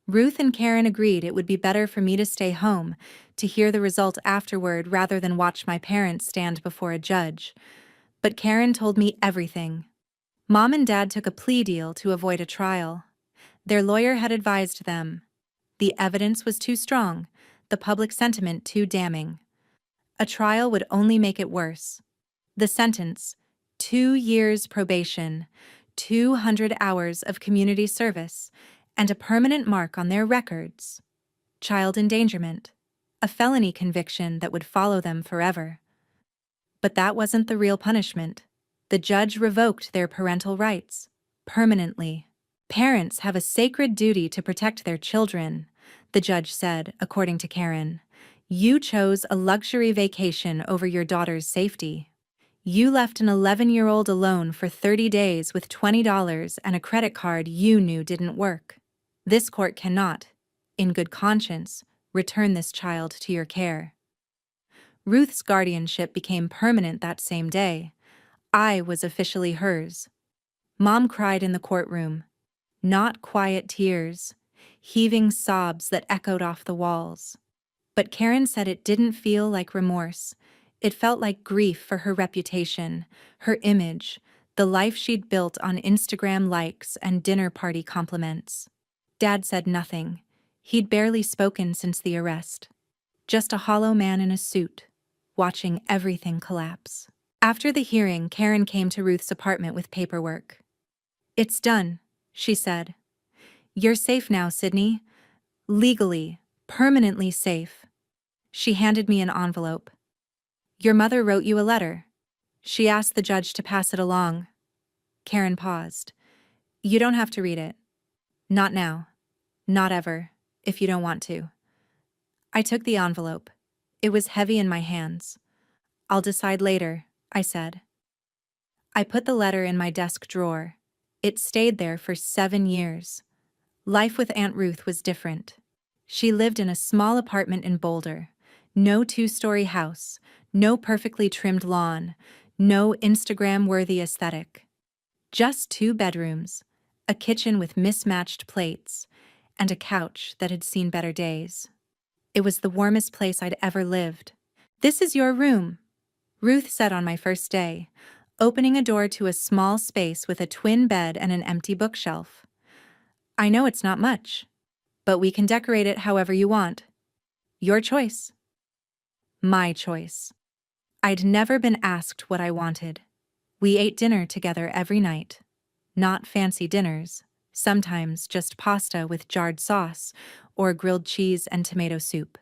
Ruth and Karen agreed it would be better for me to stay home, to hear the result afterward rather than watch my parents stand before a judge. But Karen told me everything. Mom and Dad took a plea deal to avoid a trial. Their lawyer had advised them. The evidence was too strong, the public sentiment too damning. A trial would only make it worse. The sentence, 2 years probation, 200 hours of community service, and a permanent mark on their records. Child endangerment, a felony conviction that would follow them forever. But that wasn't the real punishment. The judge revoked their parental rights, permanently. Parents have a sacred duty to protect their children, the judge said, according to Karen. You chose a luxury vacation over your daughter's safety. You left an 11-year-old alone for 30 days with $20 and a credit card you knew didn't work. This court cannot, in good conscience, return this child to your care. Ruth's guardianship became permanent that same day. I was officially hers. Mom cried in the courtroom. Not quiet tears, heaving sobs that echoed off the walls. But Karen said it didn't feel like remorse. It felt like grief for her reputation, her image, the life she'd built on Instagram likes and dinner party compliments. Dad said nothing. He'd barely spoken since the arrest. Just a hollow man in a suit, watching everything collapse. After the hearing, Karen came to Ruth's apartment with paperwork. It's done, she said. You're safe now, Sydney. Legally, permanently safe. She handed me an envelope. Your mother wrote you a letter. She asked the judge to pass it along. Karen paused. You don't have to read it. Not now. Not ever, if you don't want to. I took the envelope. It was heavy in my hands. I'll decide later, I said. I put the letter in my desk drawer. It stayed there for 7 years. Life with Aunt Ruth was different. She lived in a small apartment in Boulder. No 2-story house, no perfectly trimmed lawn, no Instagram-worthy aesthetic. Just 2 bedrooms, a kitchen with mismatched plates, and a couch that had seen better days. It was the warmest place I'd ever lived. This is your room, Ruth said on my first day, opening a door to a small space with a twin bed and an empty bookshelf. I know it's not much, but we can decorate it however you want. Your choice. My choice. I'd never been asked what I wanted. We ate dinner together every night. Not fancy dinners, sometimes just pasta with jarred sauce or grilled cheese and tomato soup.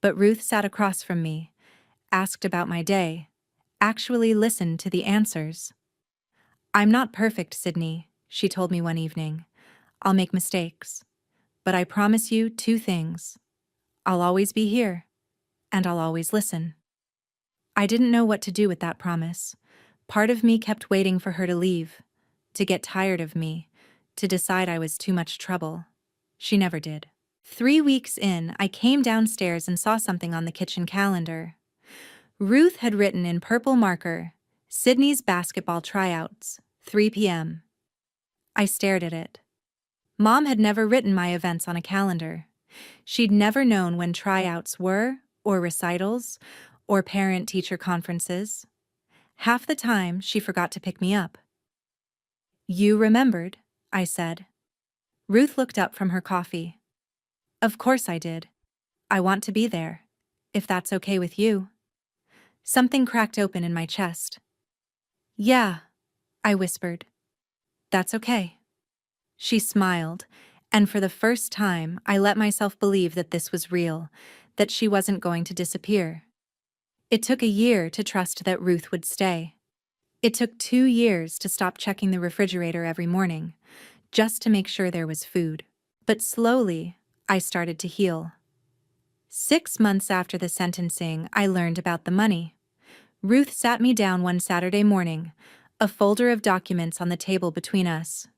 But Ruth sat across from me, asked about my day, actually listened to the answers. I'm not perfect, Sydney, she told me one evening. I'll make mistakes. But I promise you 2 things. I'll always be here, and I'll always listen. I didn't know what to do with that promise. Part of me kept waiting for her to leave, to get tired of me, to decide I was too much trouble. She never did. 3 weeks in, I came downstairs and saw something on the kitchen calendar. Ruth had written in purple marker, Sydney's basketball tryouts, 3 p.m. I stared at it. Mom had never written my events on a calendar. She'd never known when tryouts were, or recitals, or parent-teacher conferences. Half the time, she forgot to pick me up. You remembered, I said. Ruth looked up from her coffee. Of course I did. I want to be there, if that's okay with you. Something cracked open in my chest. "Yeah," I whispered. "That's okay." She smiled, and for the first time, I let myself believe that this was real, that she wasn't going to disappear. It took a year to trust that Ruth would stay. It took 2 years to stop checking the refrigerator every morning, just to make sure there was food. But slowly, I started to heal. 6 months after the sentencing, I learned about the money. Ruth sat me down one Saturday morning, a folder of documents on the table between us.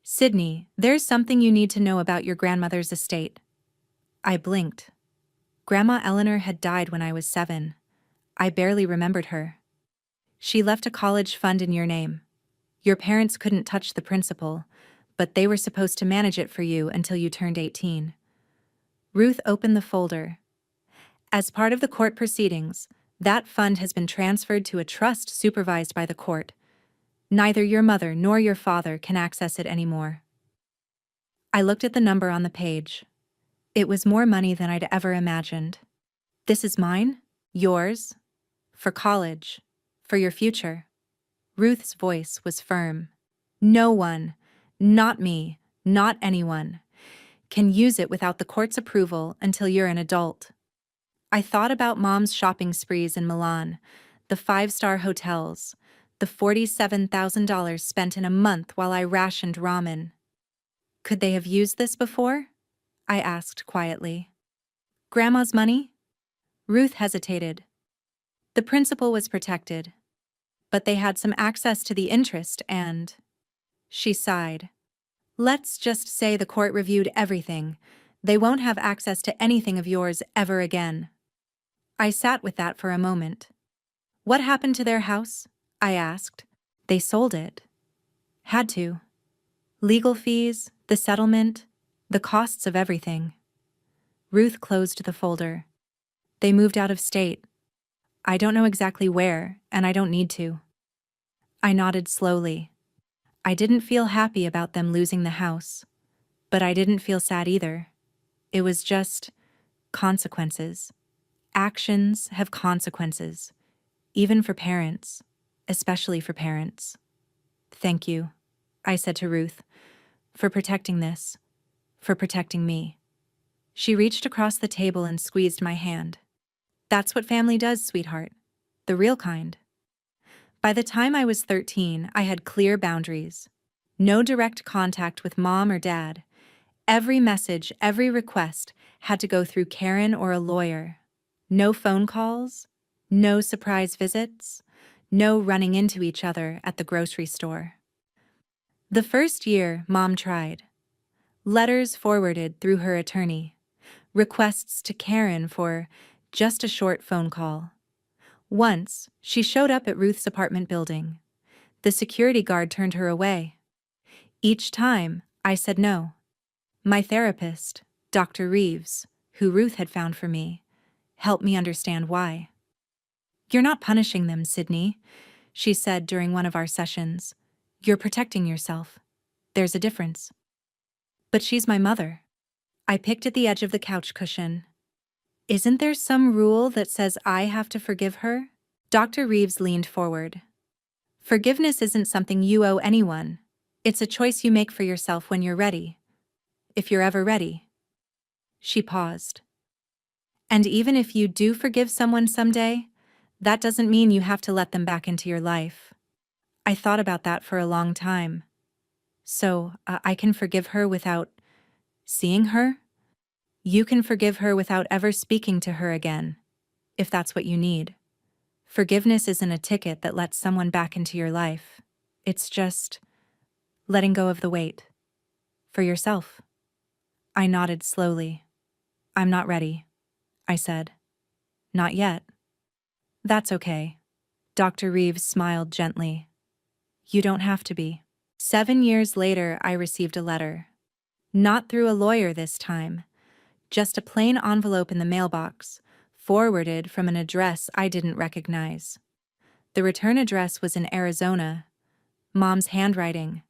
"Sydney, there's something you need to know about your grandmother's estate." I blinked. Grandma Eleanor had died when I was 7. I barely remembered her. "She left a college fund in your name. Your parents couldn't touch the principal, but they were supposed to manage it for you until you turned 18. Ruth opened the folder. "As part of the court proceedings, that fund has been transferred to a trust supervised by the court. Neither your mother nor your father can access it anymore." I looked at the number on the page. It was more money than I'd ever imagined. "This is mine? Yours? For college? For your future?" Ruth's voice was firm. "No one, not me, not anyone, can use it without the court's approval until you're an adult." I thought about Mom's shopping sprees in Milan, the 5-star hotels, the $47,000 spent in a month while I rationed ramen. "Could they have used this before?" I asked quietly. "Grandma's money?" Ruth hesitated. "The principal was protected, but they had some access to the interest and—" She sighed. "Let's just say the court reviewed everything. They won't have access to anything of yours ever again." I sat with that for a moment. "What happened to their house?" I asked. "They sold it. Had to. Legal fees, the settlement, the costs of everything." Ruth closed the folder. "They moved out of state. I don't know exactly where, and I don't need to." I nodded slowly. I didn't feel happy about them losing the house, but I didn't feel sad either. It was just consequences. Actions have consequences, even for parents, especially for parents. "Thank you," I said to Ruth, "for protecting this, for protecting me." She reached across the table and squeezed my hand. "That's what family does, sweetheart. The real kind." By the time I was 13, I had clear boundaries. No direct contact with Mom or Dad. Every message, every request had to go through Karen or a lawyer. No phone calls, no surprise visits, no running into each other at the grocery store. The first year, Mom tried. Letters forwarded through her attorney. Requests to Karen for just a short phone call. Once, she showed up at Ruth's apartment building. The security guard turned her away. Each time, I said no. My therapist, Dr. Reeves, who Ruth had found for me, helped me understand why. "You're not punishing them, Sydney," she said during one of our sessions. "You're protecting yourself. There's a difference." "But she's my mother." I picked at the edge of the couch cushion. "Isn't there some rule that says I have to forgive her?" Dr. Reeves leaned forward. "Forgiveness isn't something you owe anyone. It's a choice you make for yourself when you're ready. If you're ever ready." She paused. "And even if you do forgive someone someday, that doesn't mean you have to let them back into your life." I thought about that for a long time. "So, I can forgive her without seeing her?" "You can forgive her without ever speaking to her again, if that's what you need. Forgiveness isn't a ticket that lets someone back into your life. It's just letting go of the weight. For yourself." I nodded slowly. "I'm not ready," I said. "Not yet." "That's okay." Dr. Reeves smiled gently. "You don't have to be." 7 years later, I received a letter. Not through a lawyer this time. Just a plain envelope in the mailbox, forwarded from an address I didn't recognize. The return address was in Arizona. Mom's handwriting.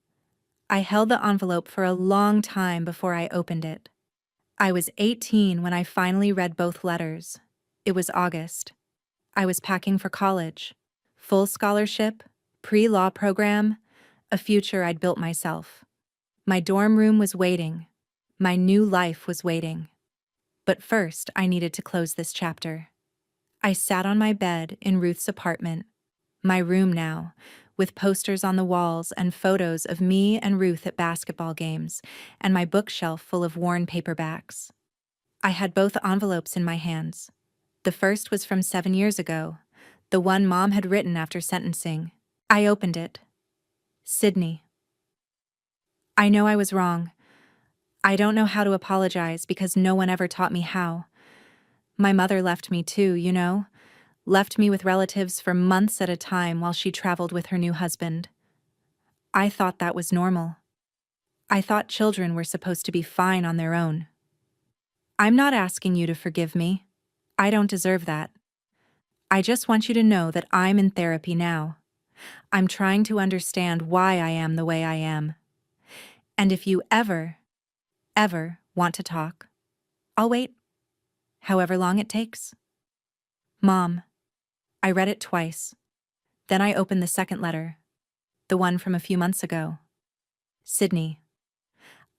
I held the envelope for a long time before I opened it. I was 18 when I finally read both letters. It was August. I was packing for college. Full scholarship, pre-law program, a future I'd built myself. My dorm room was waiting. My new life was waiting. But first, I needed to close this chapter. I sat on my bed in Ruth's apartment, my room now, with posters on the walls and photos of me and Ruth at basketball games, and my bookshelf full of worn paperbacks. I had both envelopes in my hands. The first was from 7 years ago, the one Mom had written after sentencing. I opened it. Sydney. I know I was wrong. I don't know how to apologize because no one ever taught me how. My mother left me too, you know? Left me with relatives for months at a time while she traveled with her new husband. I thought that was normal. I thought children were supposed to be fine on their own. I'm not asking you to forgive me. I don't deserve that. I just want you to know that I'm in therapy now. I'm trying to understand why I am the way I am. And if you ever want to talk, I'll wait, however long it takes. Mom. I read it twice. Then I opened the second letter, the one from a few months ago. Sydney.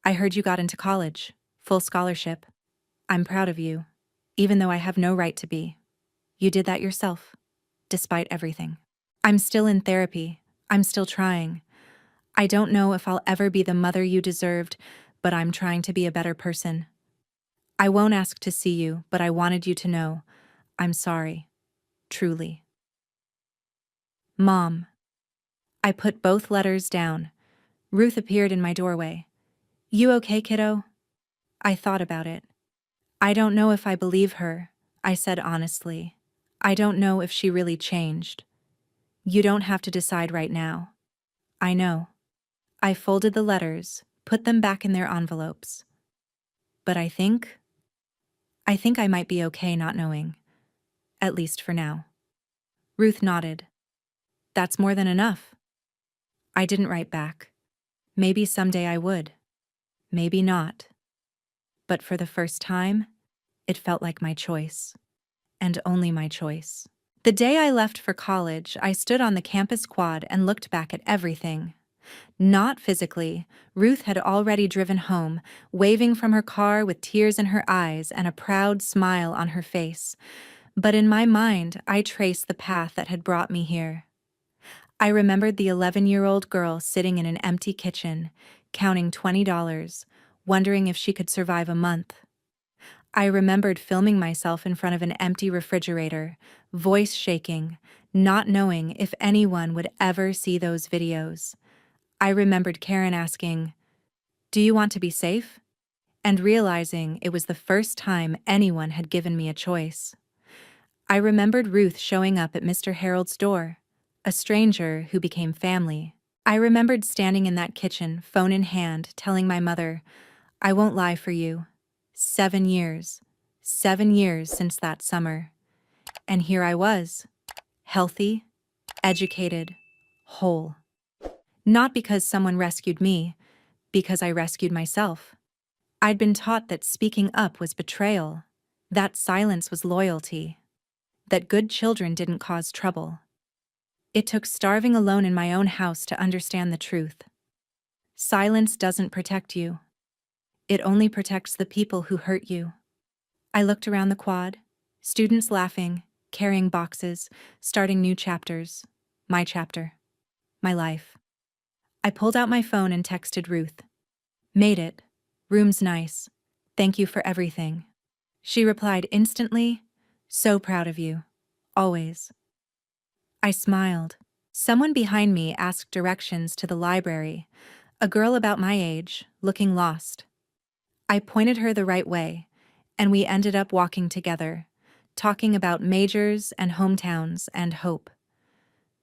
I heard you got into college, full scholarship. I'm proud of you, even though I have no right to be. You did that yourself, despite everything. I'm still in therapy. I'm still trying. I don't know if I'll ever be the mother you deserved, but I'm trying to be a better person. I won't ask to see you, but I wanted you to know. I'm sorry. Truly. Mom. I put both letters down. Ruth appeared in my doorway. You okay, kiddo? I thought about it. I don't know if I believe her, I said honestly. I don't know if she really changed. You don't have to decide right now. I know. I folded the letters, put them back in their envelopes. But I think I might be okay not knowing. At least for now. Ruth nodded. That's more than enough. I didn't write back. Maybe someday I would. Maybe not. But for the first time, it felt like my choice. And only my choice. The day I left for college, I stood on the campus quad and looked back at everything. Not physically. Ruth had already driven home, waving from her car with tears in her eyes and a proud smile on her face. But in my mind, I traced the path that had brought me here. I remembered the 11-year-old girl sitting in an empty kitchen, counting $20, wondering if she could survive a month. I remembered filming myself in front of an empty refrigerator, voice shaking, not knowing if anyone would ever see those videos. I remembered Karen asking, "Do you want to be safe?" and realizing it was the first time anyone had given me a choice. I remembered Ruth showing up at Mr. Harold's door, a stranger who became family. I remembered standing in that kitchen, phone in hand, telling my mother, "I won't lie for you. 7 years. 7 years since that summer." And here I was, healthy, educated, whole. Not because someone rescued me, because I rescued myself. I'd been taught that speaking up was betrayal, that silence was loyalty, that good children didn't cause trouble. It took starving alone in my own house to understand the truth. Silence doesn't protect you. It only protects the people who hurt you. I looked around the quad, students laughing, carrying boxes, starting new chapters. My chapter. My life. I pulled out my phone and texted Ruth. "Made it. Room's nice. Thank you for everything." She replied instantly, "So proud of you. Always." I smiled. Someone behind me asked directions to the library, a girl about my age, looking lost. I pointed her the right way, and we ended up walking together, talking about majors and hometowns and hope.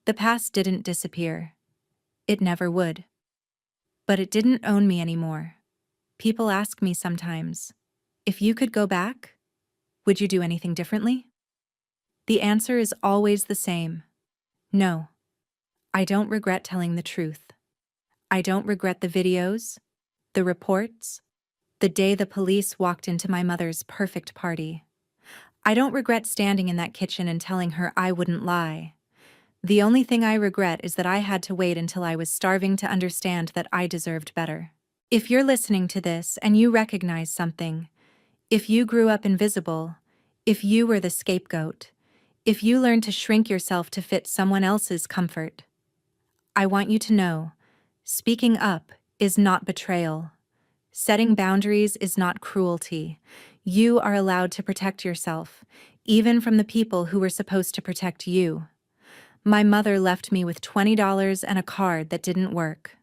The past didn't disappear. It never would. But it didn't own me anymore. People ask me sometimes, if you could go back, would you do anything differently? The answer is always the same. No. I don't regret telling the truth. I don't regret the videos, the reports, the day the police walked into my mother's perfect party. I don't regret standing in that kitchen and telling her I wouldn't lie. The only thing I regret is that I had to wait until I was starving to understand that I deserved better. If you're listening to this and you recognize something, if you grew up invisible, if you were the scapegoat, if you learned to shrink yourself to fit someone else's comfort, I want you to know, speaking up is not betrayal. Setting boundaries is not cruelty. You are allowed to protect yourself, even from the people who were supposed to protect you. My mother left me with $20 and a card that didn't work.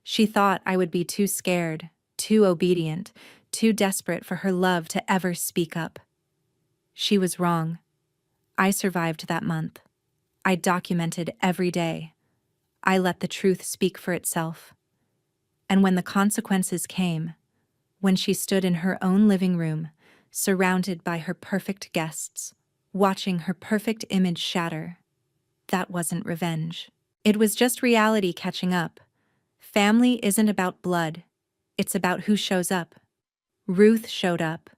She thought I would be too scared, too obedient, too desperate for her love to ever speak up. She was wrong. I survived that month. I documented every day. I let the truth speak for itself. And when the consequences came, when she stood in her own living room, surrounded by her perfect guests, watching her perfect image shatter, that wasn't revenge. It was just reality catching up. Family isn't about blood. It's about who shows up. Ruth showed up.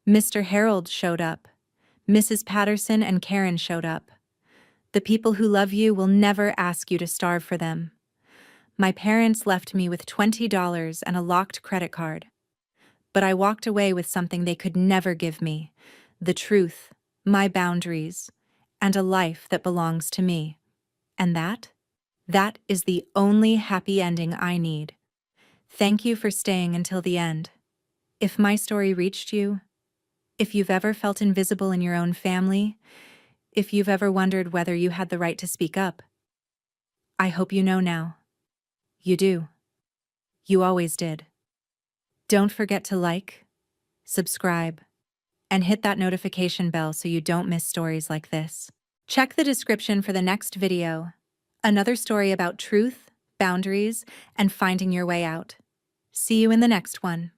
Mr. Harold showed up. Mrs. Patterson and Karen showed up. The people who love you will never ask you to starve for them. My parents left me with $20 and a locked credit card. But I walked away with something they could never give me: the truth, my boundaries, and a life that belongs to me. And that is the only happy ending I need. Thank you for staying until the end. If my story reached you, if you've ever felt invisible in your own family, if you've ever wondered whether you had the right to speak up, I hope you know now. You do. You always did. Don't forget to like, subscribe, and hit that notification bell so you don't miss stories like this. Check the description for the next video, another story about truth, boundaries, and finding your way out. See you in the next one.